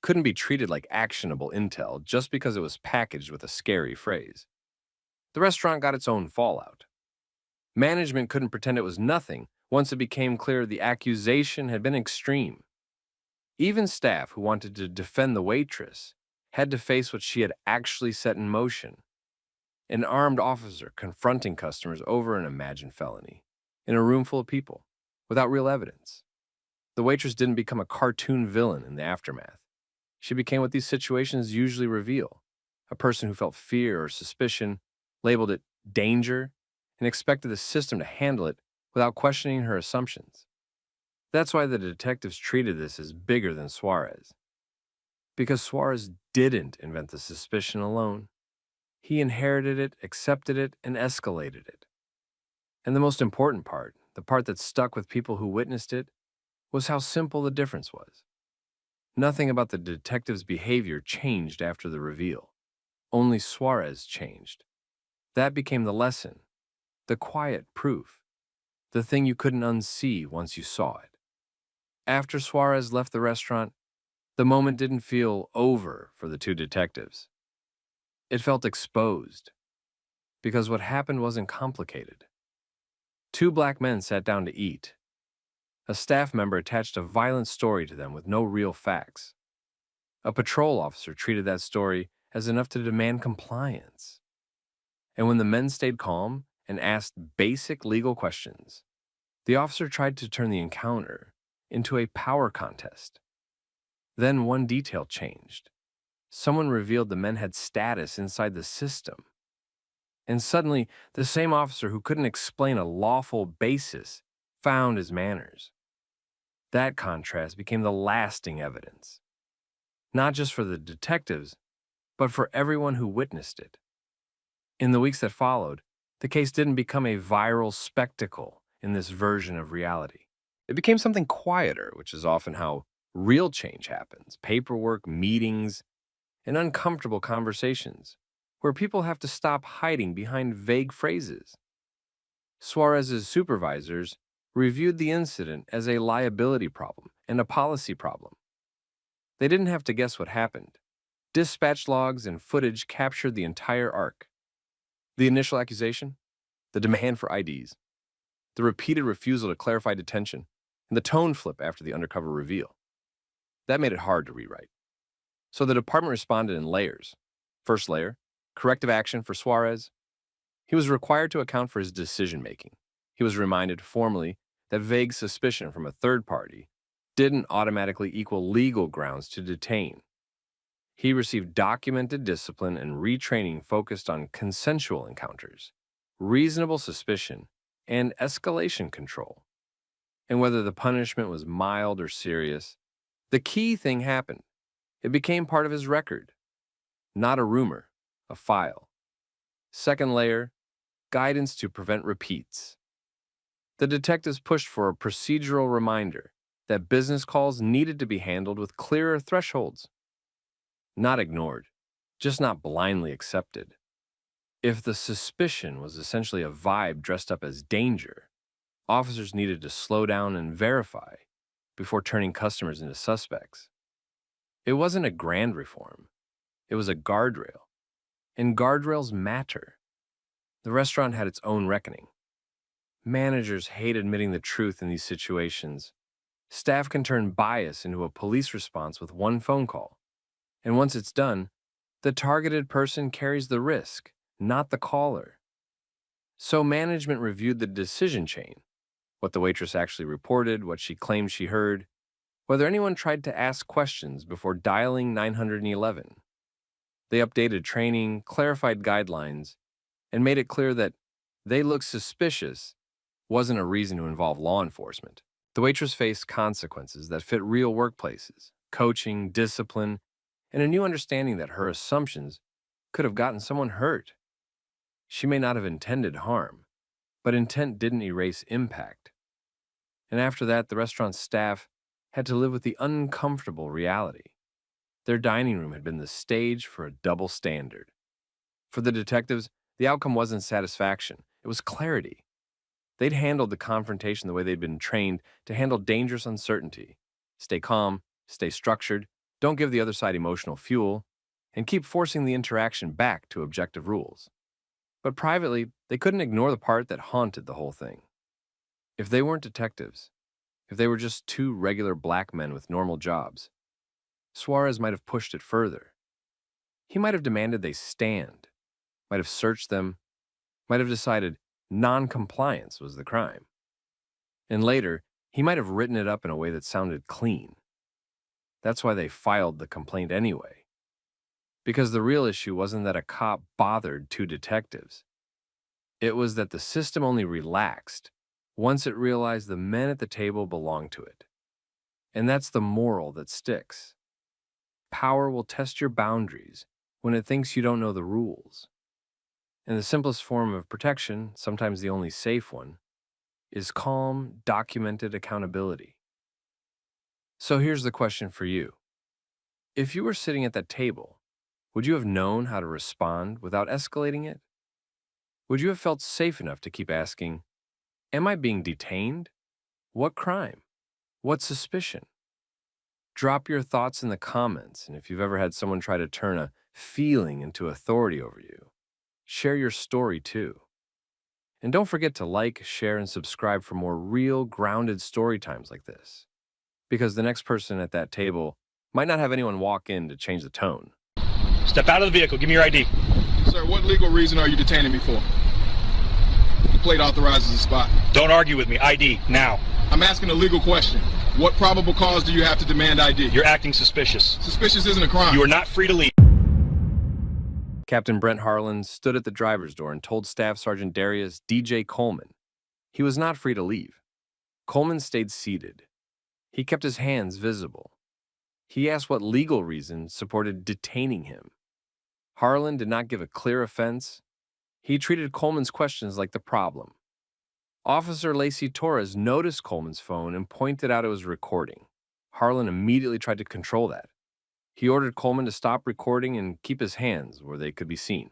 Speaker 3: couldn't be treated like actionable intel just because it was packaged with a scary phrase. The restaurant got its own fallout. Management couldn't pretend it was nothing once it became clear the accusation had been extreme. Even staff who wanted to defend the waitress had to face what she had actually set in motion: an armed officer confronting customers over an imagined felony in a room full of people without real evidence. The waitress didn't become a cartoon villain in the aftermath. She became what these situations usually reveal: a person who felt fear or suspicion labeled it danger, and expected the system to handle it without questioning her assumptions. That's why the detectives treated this as bigger than Suarez. Because Suarez didn't invent the suspicion alone. He inherited it, accepted it, and escalated it. And the most important part, the part that stuck with people who witnessed it, was how simple the difference was. Nothing about the detective's behavior changed after the reveal. Only Suarez changed. That became the lesson, the quiet proof, the thing you couldn't unsee once you saw it. After Suarez left the restaurant, the moment didn't feel over for the two detectives. It felt exposed, because what happened wasn't complicated. Two black men sat down to eat. A staff member attached a violent story to them with no real facts. A patrol officer treated that story as enough to demand compliance. And when the men stayed calm and asked basic legal questions, the officer tried to turn the encounter into a power contest. Then one detail changed. Someone revealed the men had status inside the system. And suddenly, the same officer who couldn't explain a lawful basis found his manners. That contrast became the lasting evidence, not just for the detectives, but for everyone who witnessed it. In the weeks that followed, the case didn't become a viral spectacle in this version of reality. It became something quieter, which is often how real change happens: paperwork, meetings, and uncomfortable conversations, where people have to stop hiding behind vague phrases. Suarez's supervisors reviewed the incident as a liability problem and a policy problem. They didn't have to guess what happened. Dispatch logs and footage captured the entire arc. The initial accusation, the demand for IDs, the repeated refusal to clarify detention, and the tone flip after the undercover reveal. That made it hard to rewrite. So the department responded in layers. First layer, corrective action for Suarez. He was required to account for his decision-making. He was reminded formally that vague suspicion from a third party didn't automatically equal legal grounds to detain. He received documented discipline and retraining focused on consensual encounters, reasonable suspicion, and escalation control. And whether the punishment was mild or serious, the key thing happened. It became part of his record. Not a rumor, a file. Second layer, guidance to prevent repeats. The detectives pushed for a procedural reminder that business calls needed to be handled with clearer thresholds. Not ignored, just not blindly accepted. If the suspicion was essentially a vibe dressed up as danger, officers needed to slow down and verify before turning customers into suspects. It wasn't a grand reform. It was a guardrail. And guardrails matter. The restaurant had its own reckoning. Managers hate admitting the truth in these situations. Staff can turn bias into a police response with one phone call. And once it's done, the targeted person carries the risk, not the caller. So management reviewed the decision chain, what the waitress actually reported, what she claimed she heard, whether anyone tried to ask questions before dialing 911. They updated training, clarified guidelines, and made it clear that "they look suspicious" wasn't a reason to involve law enforcement. The waitress faced consequences that fit real workplaces, coaching, discipline, and a new understanding that her assumptions could have gotten someone hurt. She may not have intended harm, but intent didn't erase impact. And after that, the restaurant staff had to live with the uncomfortable reality. Their dining room had been the stage for a double standard. For the detectives, the outcome wasn't satisfaction, it was clarity. They'd handled the confrontation the way they'd been trained to handle dangerous uncertainty. Stay calm, stay structured, don't give the other side emotional fuel, and keep forcing the interaction back to objective rules. But privately, they couldn't ignore the part that haunted the whole thing. If they weren't detectives, if they were just two regular black men with normal jobs, Suarez might have pushed it further. He might have demanded they stand, might have searched them, might have decided non-compliance was the crime. And later, he might have written it up in a way that sounded clean. That's why they filed the complaint anyway. Because the real issue wasn't that a cop bothered two detectives. It was that the system only relaxed once it realized the men at the table belonged to it. And that's the moral that sticks. Power will test your boundaries when it thinks you don't know the rules. And the simplest form of protection, sometimes the only safe one, is calm, documented accountability. So here's the question for you. If you were sitting at that table, would you have known how to respond without escalating it? Would you have felt safe enough to keep asking, am I being detained? What crime? What suspicion? Drop your thoughts in the comments, and if you've ever had someone try to turn a feeling into authority over you, share your story too. And don't forget to like, share, and subscribe for more real, grounded story times like this. Because the next person at that table might not have anyone walk in to change the tone.
Speaker 7: Step out of the vehicle. Give me your ID.
Speaker 5: Sir, what legal reason are you detaining me for? The plate authorizes the spot.
Speaker 7: Don't argue with me. ID, now.
Speaker 5: I'm asking a legal question. What probable cause do you have to demand ID?
Speaker 7: You're acting suspicious.
Speaker 5: Suspicious isn't a crime.
Speaker 7: You are not free to leave.
Speaker 3: Captain Brent Harlan stood at the driver's door and told Staff Sergeant Darius D.J. Coleman he was not free to leave. Coleman stayed seated. He kept his hands visible. He asked what legal reason supported detaining him. Harlan did not give a clear offense. He treated Coleman's questions like the problem. Officer Lacey Torres noticed Coleman's phone and pointed out it was recording. Harlan immediately tried to control that. He ordered Coleman to stop recording and keep his hands where they could be seen.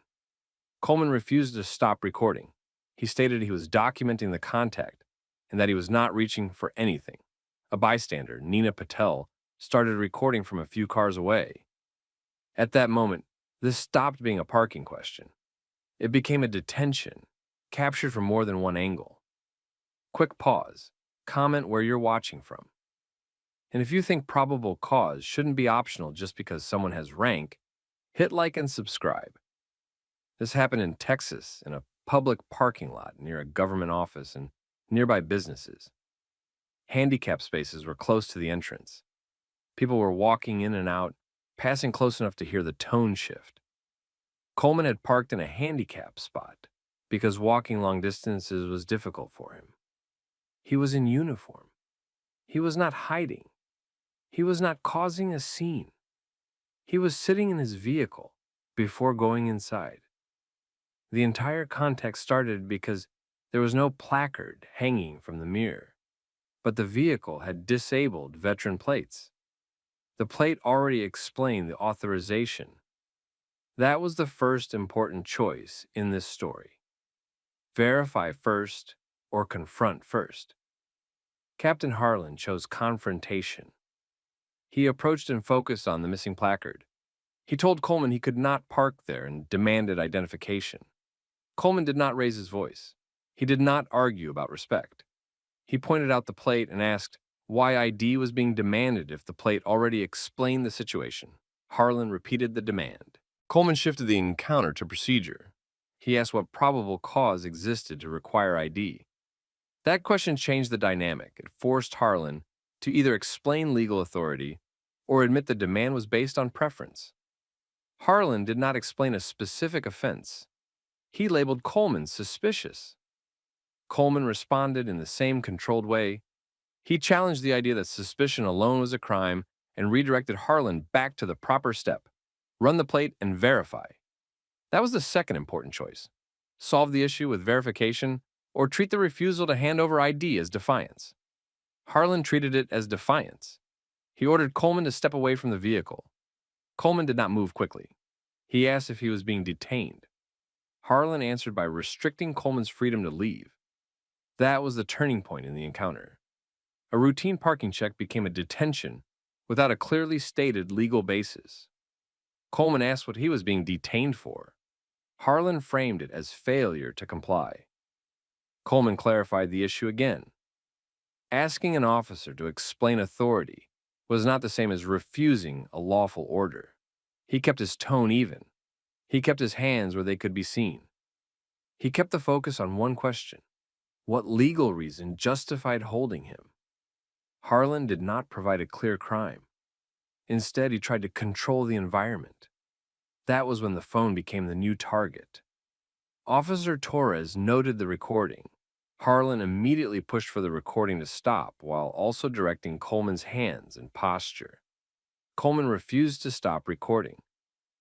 Speaker 3: Coleman refused to stop recording. He stated he was documenting the contact and that he was not reaching for anything. A bystander, Nina Patel, started recording from a few cars away. At that moment, this stopped being a parking question. It became a detention, captured from more than one angle. Quick pause. Comment where you're watching from. And if you think probable cause shouldn't be optional just because someone has rank, hit like and subscribe. This happened in Texas in a public parking lot near a government office and nearby businesses. Handicap spaces were close to the entrance. People were walking in and out, passing close enough to hear the tone shift. Coleman had parked in a handicap spot because walking long distances was difficult for him. He was in uniform. He was not hiding. He was not causing a scene. He was sitting in his vehicle before going inside. The entire context started because there was no placard hanging from the mirror, but the vehicle had disabled veteran plates. The plate already explained the authorization. That was the first important choice in this story. Verify first or confront first. Captain Harlan chose confrontation. He approached and focused on the missing placard. He told Coleman he could not park there and demanded identification. Coleman did not raise his voice. He did not argue about respect. He pointed out the plate and asked why ID was being demanded if the plate already explained the situation. Harlan repeated the demand. Coleman shifted the encounter to procedure. He asked what probable cause existed to require ID. That question changed the dynamic. It forced Harlan to either explain legal authority or admit the demand was based on preference. Harlan did not explain a specific offense. He labeled Coleman suspicious. Coleman responded in the same controlled way. He challenged the idea that suspicion alone was a crime and redirected Harlan back to the proper step. Run the plate and verify. That was the second important choice. Solve the issue with verification or treat the refusal to hand over ID as defiance. Harlan treated it as defiance. He ordered Coleman to step away from the vehicle. Coleman did not move quickly. He asked if he was being detained. Harlan answered by restricting Coleman's freedom to leave. That was the turning point in the encounter. A routine parking check became a detention without a clearly stated legal basis. Coleman asked what he was being detained for. Harlan framed it as failure to comply. Coleman clarified the issue again. Asking an officer to explain authority was not the same as refusing a lawful order. He kept his tone even. He kept his hands where they could be seen. He kept the focus on one question: what legal reason justified holding him? Harlan did not provide a clear crime. Instead, he tried to control the environment. That was when the phone became the new target. Officer Torres noted the recording. Harlan immediately pushed for the recording to stop while also directing Coleman's hands and posture. Coleman refused to stop recording.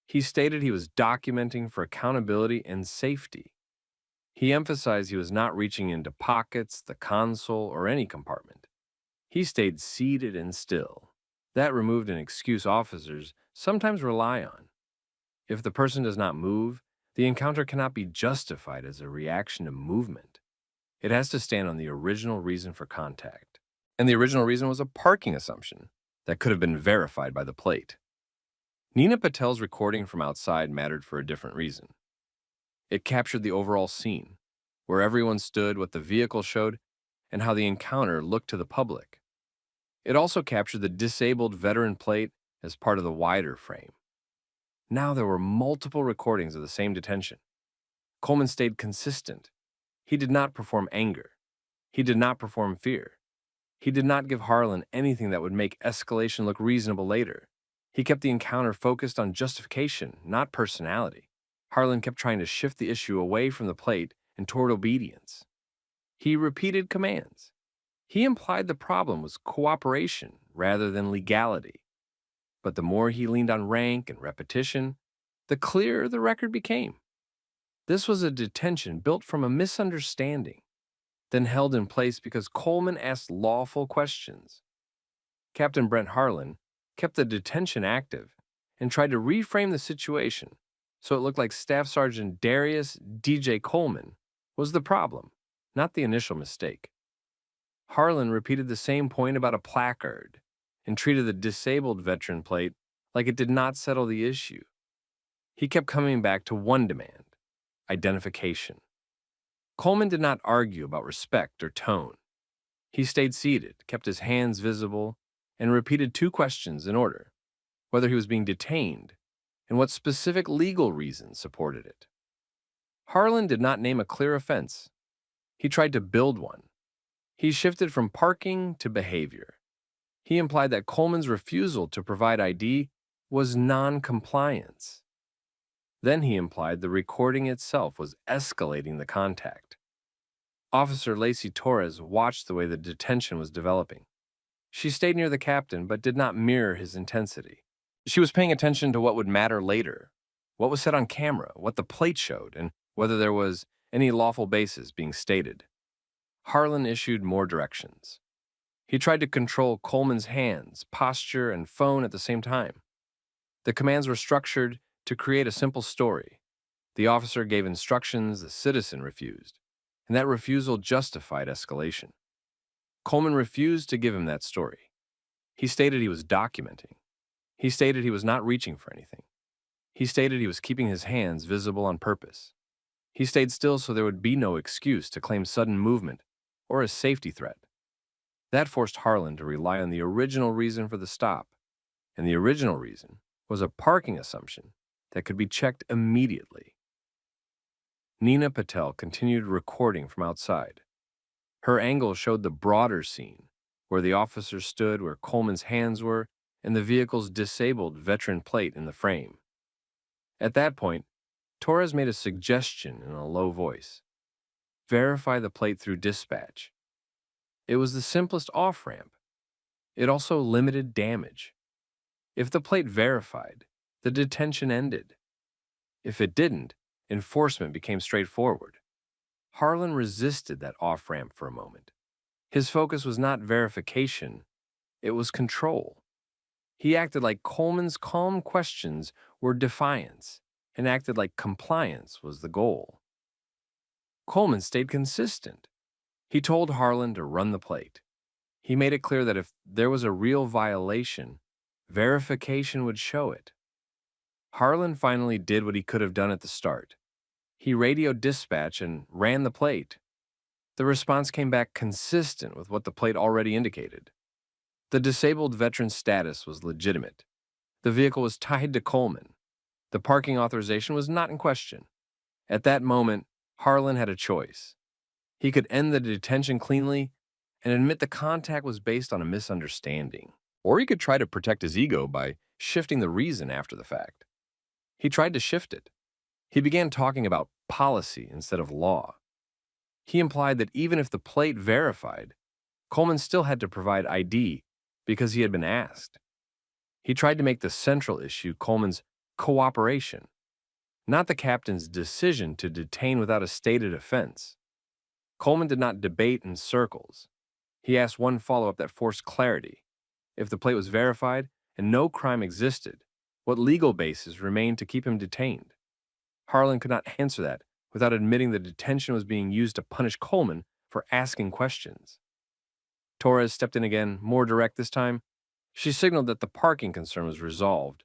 Speaker 3: He stated he was documenting for accountability and safety. He emphasized he was not reaching into pockets, the console, or any compartment. He stayed seated and still. That removed an excuse officers sometimes rely on. If the person does not move, the encounter cannot be justified as a reaction to movement. It has to stand on the original reason for contact. And the original reason was a parking assumption that could have been verified by the plate. Nina Patel's recording from outside mattered for a different reason. It captured the overall scene, where everyone stood, what the vehicle showed, and how the encounter looked to the public. It also captured the disabled veteran plate as part of the wider frame. Now there were multiple recordings of the same detention. Coleman stayed consistent. He did not perform anger. He did not perform fear. He did not give Harlan anything that would make escalation look reasonable later. He kept the encounter focused on justification, not personality. Harlan kept trying to shift the issue away from the plate and toward obedience. He repeated commands. He implied the problem was cooperation rather than legality. But the more he leaned on rank and repetition, the clearer the record became. This was a detention built from a misunderstanding, then held in place because Coleman asked lawful questions. Captain Brent Harlan kept the detention active and tried to reframe the situation so it looked like Staff Sergeant Darius D.J. Coleman was the problem, not the initial mistake. Harlan repeated the same point about a placard and treated the disabled veteran plate like it did not settle the issue. He kept coming back to one demand: identification. Coleman did not argue about respect or tone. He stayed seated, kept his hands visible, and repeated two questions in order: whether he was being detained and what specific legal reasons supported it. Harlan did not name a clear offense. He tried to build one. He shifted from parking to behavior. He implied that Coleman's refusal to provide ID was non-compliance. Then he implied the recording itself was escalating the contact. Officer Lacey Torres watched the way the detention was developing. She stayed near the captain but did not mirror his intensity. She was paying attention to what would matter later, what was said on camera, what the plate showed, and whether there was any lawful basis being stated. Harlan issued more directions. He tried to control Coleman's hands, posture, and phone at the same time. The commands were structured to create a simple story. The officer gave instructions the citizen refused, and that refusal justified escalation. Coleman refused to give him that story. He stated he was documenting. He stated he was not reaching for anything. He stated he was keeping his hands visible on purpose. He stayed still so there would be no excuse to claim sudden movement or a safety threat. That forced Harlan to rely on the original reason for the stop, and the original reason was a parking assumption that could be checked immediately. Nina Patel continued recording from outside. Her angle showed the broader scene, where the officer stood, where Coleman's hands were, and the vehicle's disabled veteran plate in the frame. At that point, Torres made a suggestion in a low voice: verify the plate through dispatch. It was the simplest off-ramp. It also limited damage. If the plate verified, the detention ended. If it didn't, enforcement became straightforward. Harlan resisted that off-ramp for a moment. His focus was not verification, it was control. He acted like Coleman's calm questions were defiance and acted like compliance was the goal. Coleman stayed consistent. He told Harlan to run the plate. He made it clear that if there was a real violation, verification would show it. Harlan finally did what he could have done at the start. He radioed dispatch and ran the plate. The response came back consistent with what the plate already indicated. The disabled veteran's status was legitimate. The vehicle was tied to Coleman. The parking authorization was not in question. At that moment, Harlan had a choice. He could end the detention cleanly and admit the contact was based on a misunderstanding. Or he could try to protect his ego by shifting the reason after the fact. He tried to shift it. He began talking about policy instead of law. He implied that even if the plate verified, Coleman still had to provide ID because he had been asked. He tried to make the central issue Coleman's cooperation, not the captain's decision to detain without a stated offense. Coleman did not debate in circles. He asked one follow-up that forced clarity. If the plate was verified and no crime existed, what legal basis remained to keep him detained? Harlan could not answer that without admitting the detention was being used to punish Coleman for asking questions. Torres stepped in again, more direct this time. She signaled that the parking concern was resolved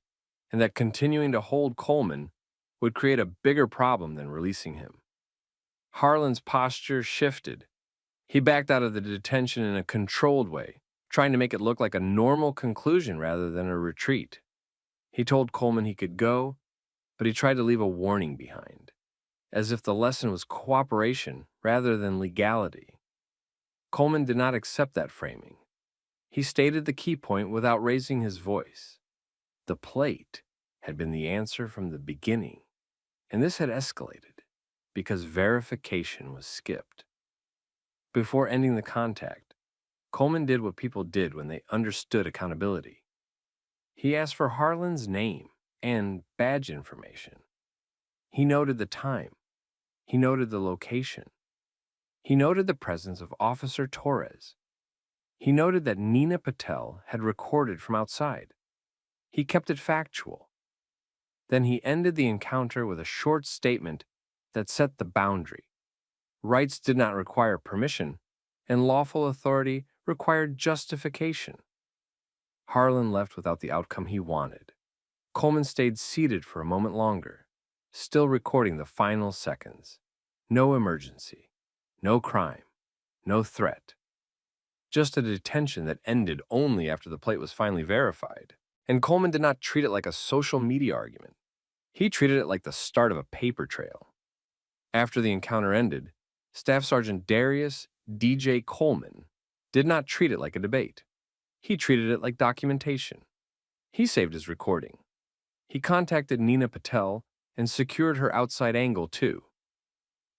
Speaker 3: and that continuing to hold Coleman would create a bigger problem than releasing him. Harlan's posture shifted. He backed out of the detention in a controlled way, trying to make it look like a normal conclusion rather than a retreat. He told Coleman he could go, but he tried to leave a warning behind, as if the lesson was cooperation rather than legality. Coleman did not accept that framing. He stated the key point without raising his voice. The plate had been the answer from the beginning, and this had escalated because verification was skipped. Before ending the contact, Coleman did what people did when they understood accountability. He asked for Harlan's name and badge information. He noted the time. He noted the location. He noted the presence of Officer Torres. He noted that Nina Patel had recorded from outside. He kept it factual. Then he ended the encounter with a short statement that set the boundary. Rights did not require permission, and lawful authority required justification. Harlan left without the outcome he wanted. Coleman stayed seated for a moment longer, still recording the final seconds. No emergency, no crime, no threat. Just a detention that ended only after the plate was finally verified. And Coleman did not treat it like a social media argument. He treated it like the start of a paper trail. After the encounter ended, Staff Sergeant Darius D.J. Coleman did not treat it like a debate. He treated it like documentation. He saved his recording. He contacted Nina Patel and secured her outside angle too.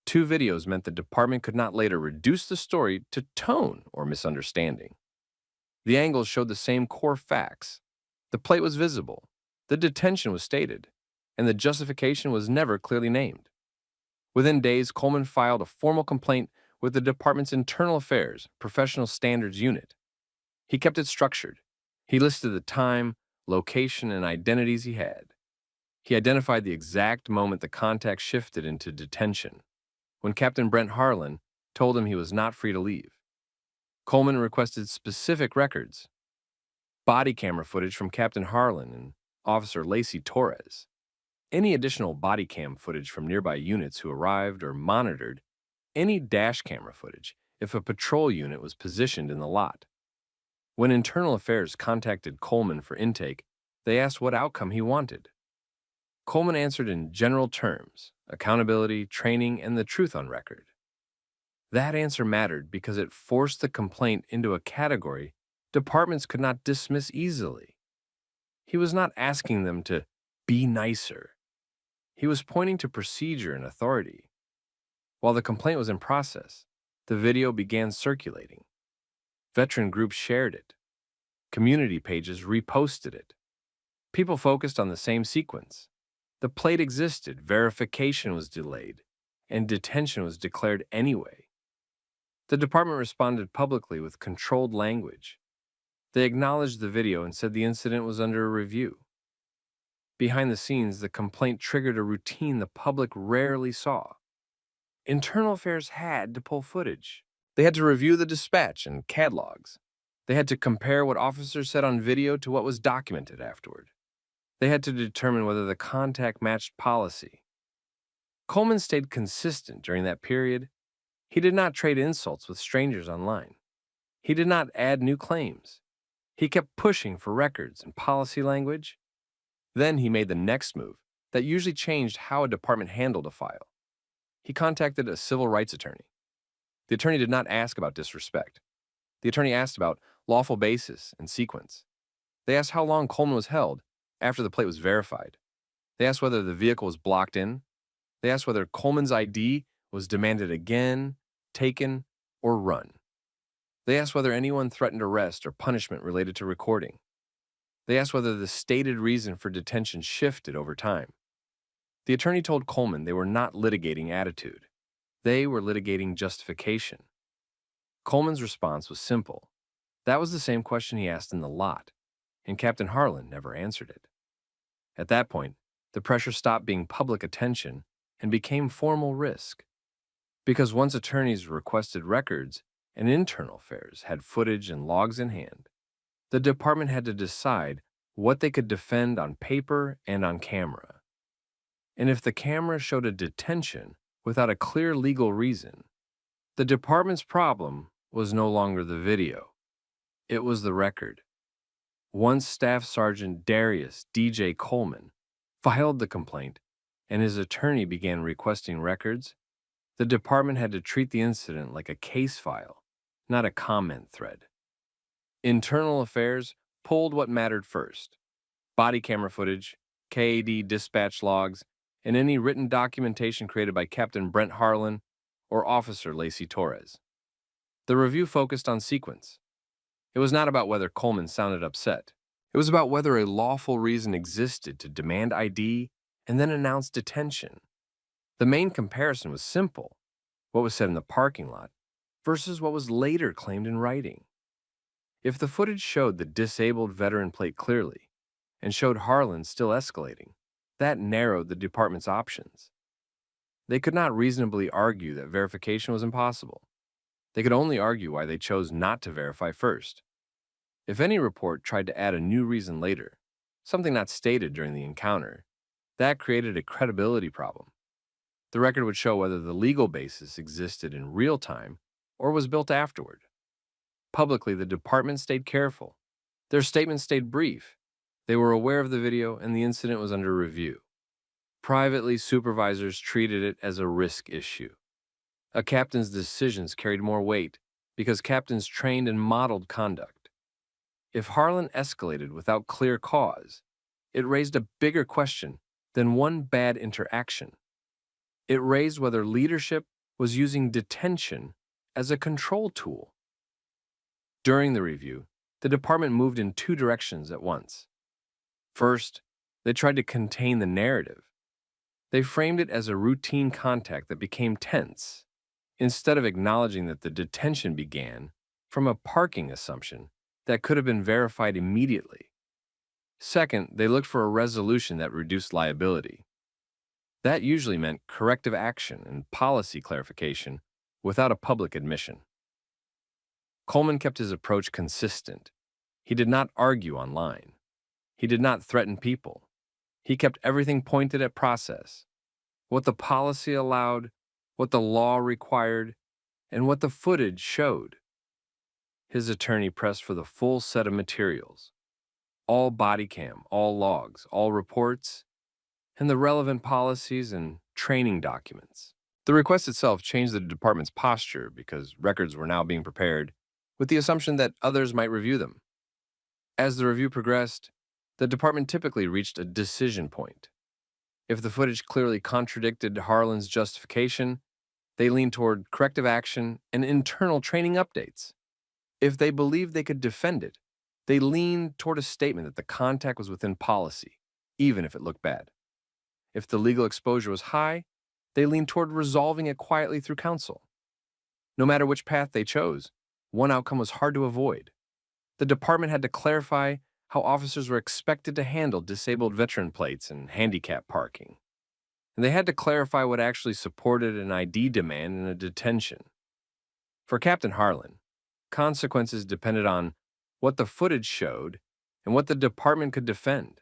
Speaker 3: 2 videos meant the department could not later reduce the story to tone or misunderstanding. The angles showed the same core facts. The plate was visible, the detention was stated, and the justification was never clearly named. Within days, Coleman filed a formal complaint with the department's Internal Affairs Professional Standards Unit. He kept it structured. He listed the time, location, and identities he had. He identified the exact moment the contact shifted into detention, when Captain Brent Harlan told him he was not free to leave. Coleman requested specific records: body camera footage from Captain Harlan and Officer Lacey Torres, any additional body cam footage from nearby units who arrived or monitored, any dash camera footage if a patrol unit was positioned in the lot. When Internal Affairs contacted Coleman for intake, they asked what outcome he wanted. Coleman answered in general terms: accountability, training, and the truth on record. That answer mattered because it forced the complaint into a category departments could not dismiss easily. He was not asking them to be nicer. He was pointing to procedure and authority. While the complaint was in process, the video began circulating. Veteran groups shared it. Community pages reposted it. People focused on the same sequence. The plate existed, verification was delayed, and detention was declared anyway. The department responded publicly with controlled language. They acknowledged the video and said the incident was under review. Behind the scenes, the complaint triggered a routine the public rarely saw. Internal Affairs had to pull footage. They had to review the dispatch and CAD logs. They had to compare what officers said on video to what was documented afterward. They had to determine whether the contact matched policy. Coleman stayed consistent during that period. He did not trade insults with strangers online. He did not add new claims. He kept pushing for records and policy language. Then he made the next move that usually changed how a department handled a file. He contacted a civil rights attorney. The attorney did not ask about disrespect. The attorney asked about lawful basis and sequence. They asked how long Coleman was held after the plate was verified. They asked whether the vehicle was blocked in. They asked whether Coleman's ID was demanded again, taken, or run. They asked whether anyone threatened arrest or punishment related to recording. They asked whether the stated reason for detention shifted over time. The attorney told Coleman they were not litigating attitude. They were litigating justification. Coleman's response was simple. That was the same question he asked in the lot, and Captain Harlan never answered it. At that point, the pressure stopped being public attention and became formal risk. Because once attorneys requested records and internal affairs had footage and logs in hand, the department had to decide what they could defend on paper and on camera. And if the camera showed a detention without a clear legal reason, the department's problem was no longer the video. It was the record. Once Staff Sergeant Darius D.J. Coleman filed the complaint and his attorney began requesting records, the department had to treat the incident like a case file, not a comment thread. Internal affairs pulled what mattered first: body camera footage, KAD dispatch logs, and any written documentation created by Captain Brent Harlan or Officer Lacey Torres. The review focused on sequence. It was not about whether Coleman sounded upset. It was about whether a lawful reason existed to demand ID and then announce detention. The main comparison was simple: what was said in the parking lot versus what was later claimed in writing. If the footage showed the disabled veteran plate clearly and showed Harlan still escalating, that narrowed the department's options. They could not reasonably argue that verification was impossible. They could only argue why they chose not to verify first. If any report tried to add a new reason later, something not stated during the encounter, that created a credibility problem. The record would show whether the legal basis existed in real time or was built afterward. Publicly, the department stayed careful. Their statements stayed brief. They were aware of the video and the incident was under review. Privately, supervisors treated it as a risk issue. A captain's decisions carried more weight because captains trained and modeled conduct. If Harlan escalated without clear cause, it raised a bigger question than one bad interaction. It raised whether leadership was using detention as a control tool. During the review, the department moved in two directions at once. First, they tried to contain the narrative. They framed it as a routine contact that became tense, instead of acknowledging that the detention began from a parking assumption that could have been verified immediately. Second, they looked for a resolution that reduced liability. That usually meant corrective action and policy clarification without a public admission. Coleman kept his approach consistent. He did not argue online. He did not threaten people. He kept everything pointed at process, what the policy allowed, what the law required, and what the footage showed. His attorney pressed for the full set of materials: all body cam, all logs, all reports, and the relevant policies and training documents. The request itself changed the department's posture because records were now being prepared with the assumption that others might review them. As the review progressed, the department typically reached a decision point. If the footage clearly contradicted Harlan's justification, they leaned toward corrective action and internal training updates. If they believed they could defend it, they leaned toward a statement that the contact was within policy, even if it looked bad. If the legal exposure was high, they leaned toward resolving it quietly through counsel. No matter which path they chose, one outcome was hard to avoid. The department had to clarify how officers were expected to handle disabled veteran plates and handicap parking. And they had to clarify what actually supported an ID demand in a detention. For Captain Harlan, consequences depended on what the footage showed and what the department could defend.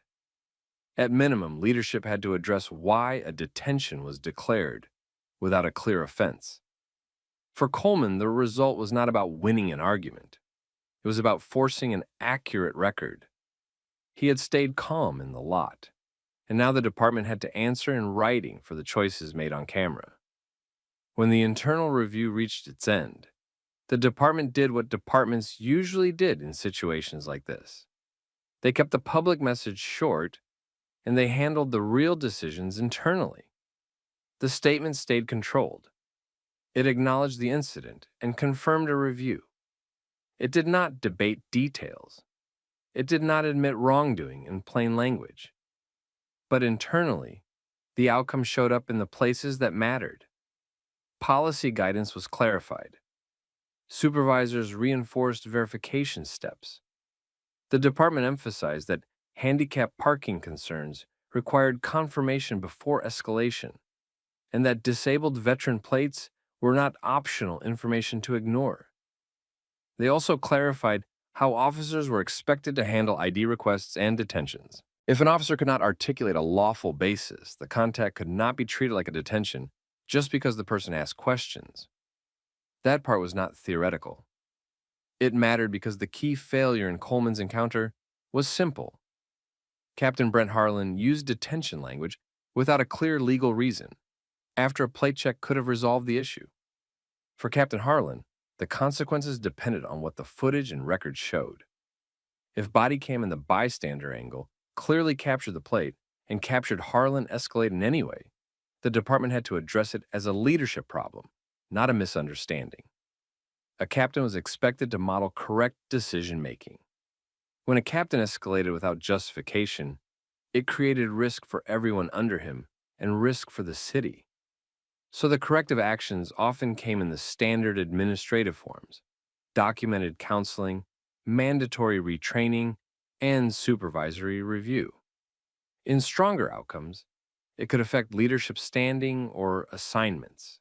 Speaker 3: At minimum, leadership had to address why a detention was declared without a clear offense. For Coleman, the result was not about winning an argument. It was about forcing an accurate record. He had stayed calm in the lot, and now the department had to answer in writing for the choices made on camera. When the internal review reached its end, the department did what departments usually did in situations like this. They kept the public message short, and they handled the real decisions internally. The statement stayed controlled. It acknowledged the incident and confirmed a review. It did not debate details. It did not admit wrongdoing in plain language. But internally, the outcome showed up in the places that mattered. Policy guidance was clarified. Supervisors reinforced verification steps. The department emphasized that handicapped parking concerns required confirmation before escalation, and that disabled veteran plates were not optional information to ignore. They also clarified how officers were expected to handle ID requests and detentions. If an officer could not articulate a lawful basis, the contact could not be treated like a detention just because the person asked questions. That part was not theoretical. It mattered because the key failure in Coleman's encounter was simple. Captain Brent Harlan used detention language without a clear legal reason, after a plate check could have resolved the issue. For Captain Harlan, the consequences depended on what the footage and records showed. If Bodycam and the bystander angle clearly captured the plate and captured Harlan escalate in any way, the department had to address it as a leadership problem, not a misunderstanding. A captain was expected to model correct decision-making. When a captain escalated without justification, it created risk for everyone under him and risk for the city. So the corrective actions often came in the standard administrative forms: documented counseling, mandatory retraining, and supervisory review. In stronger outcomes, it could affect leadership standing or assignments.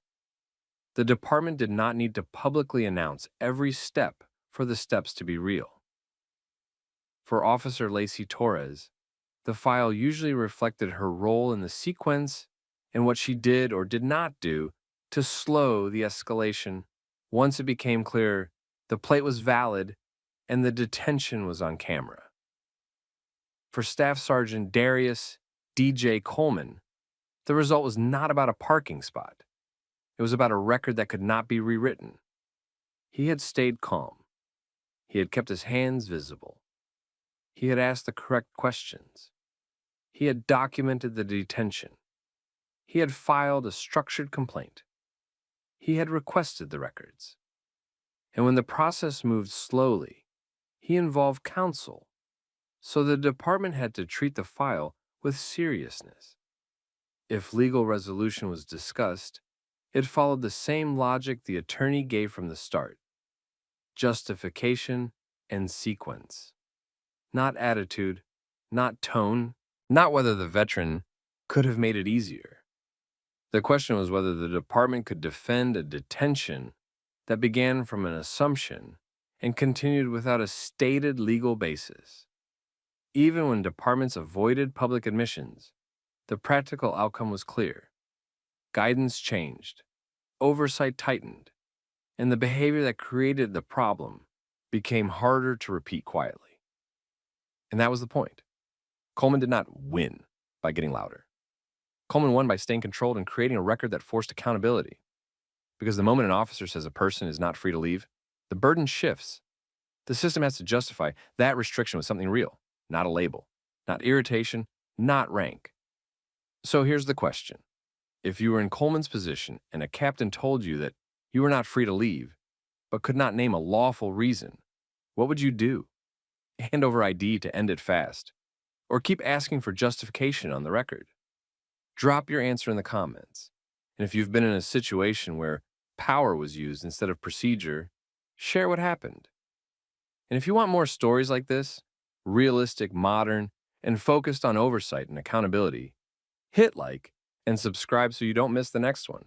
Speaker 3: The department did not need to publicly announce every step for the steps to be real. For Officer Lacey Torres, the file usually reflected her role in the sequence and what she did or did not do to slow the escalation once it became clear the plate was valid and the detention was on camera. For Staff Sergeant Darius D.J. Coleman, the result was not about a parking spot. It was about a record that could not be rewritten. He had stayed calm. He had kept his hands visible. He had asked the correct questions. He had documented the detention. He had filed a structured complaint. He had requested the records. And when the process moved slowly, he involved counsel, so the department had to treat the file with seriousness. If legal resolution was discussed, it followed the same logic the attorney gave from the start: justification and sequence. Not attitude, not tone, not whether the veteran could have made it easier. The question was whether the department could defend a detention that began from an assumption and continued without a stated legal basis. Even when departments avoided public admissions, the practical outcome was clear. Guidance changed, oversight tightened, and the behavior that created the problem became harder to repeat quietly. And that was the point. Coleman did not win by getting louder. Coleman won by staying controlled and creating a record that forced accountability. Because the moment an officer says a person is not free to leave, the burden shifts. The system has to justify that restriction with something real, not a label, not irritation, not rank. So here's the question. If you were in Coleman's position and a captain told you that you were not free to leave, but could not name a lawful reason, what would you do? Hand over ID to end it fast, or keep asking for justification on the record? Drop your answer in the comments. And if you've been in a situation where power was used instead of procedure, share what happened. And if you want more stories like this, realistic, modern, and focused on oversight and accountability, hit like and subscribe so you don't miss the next one.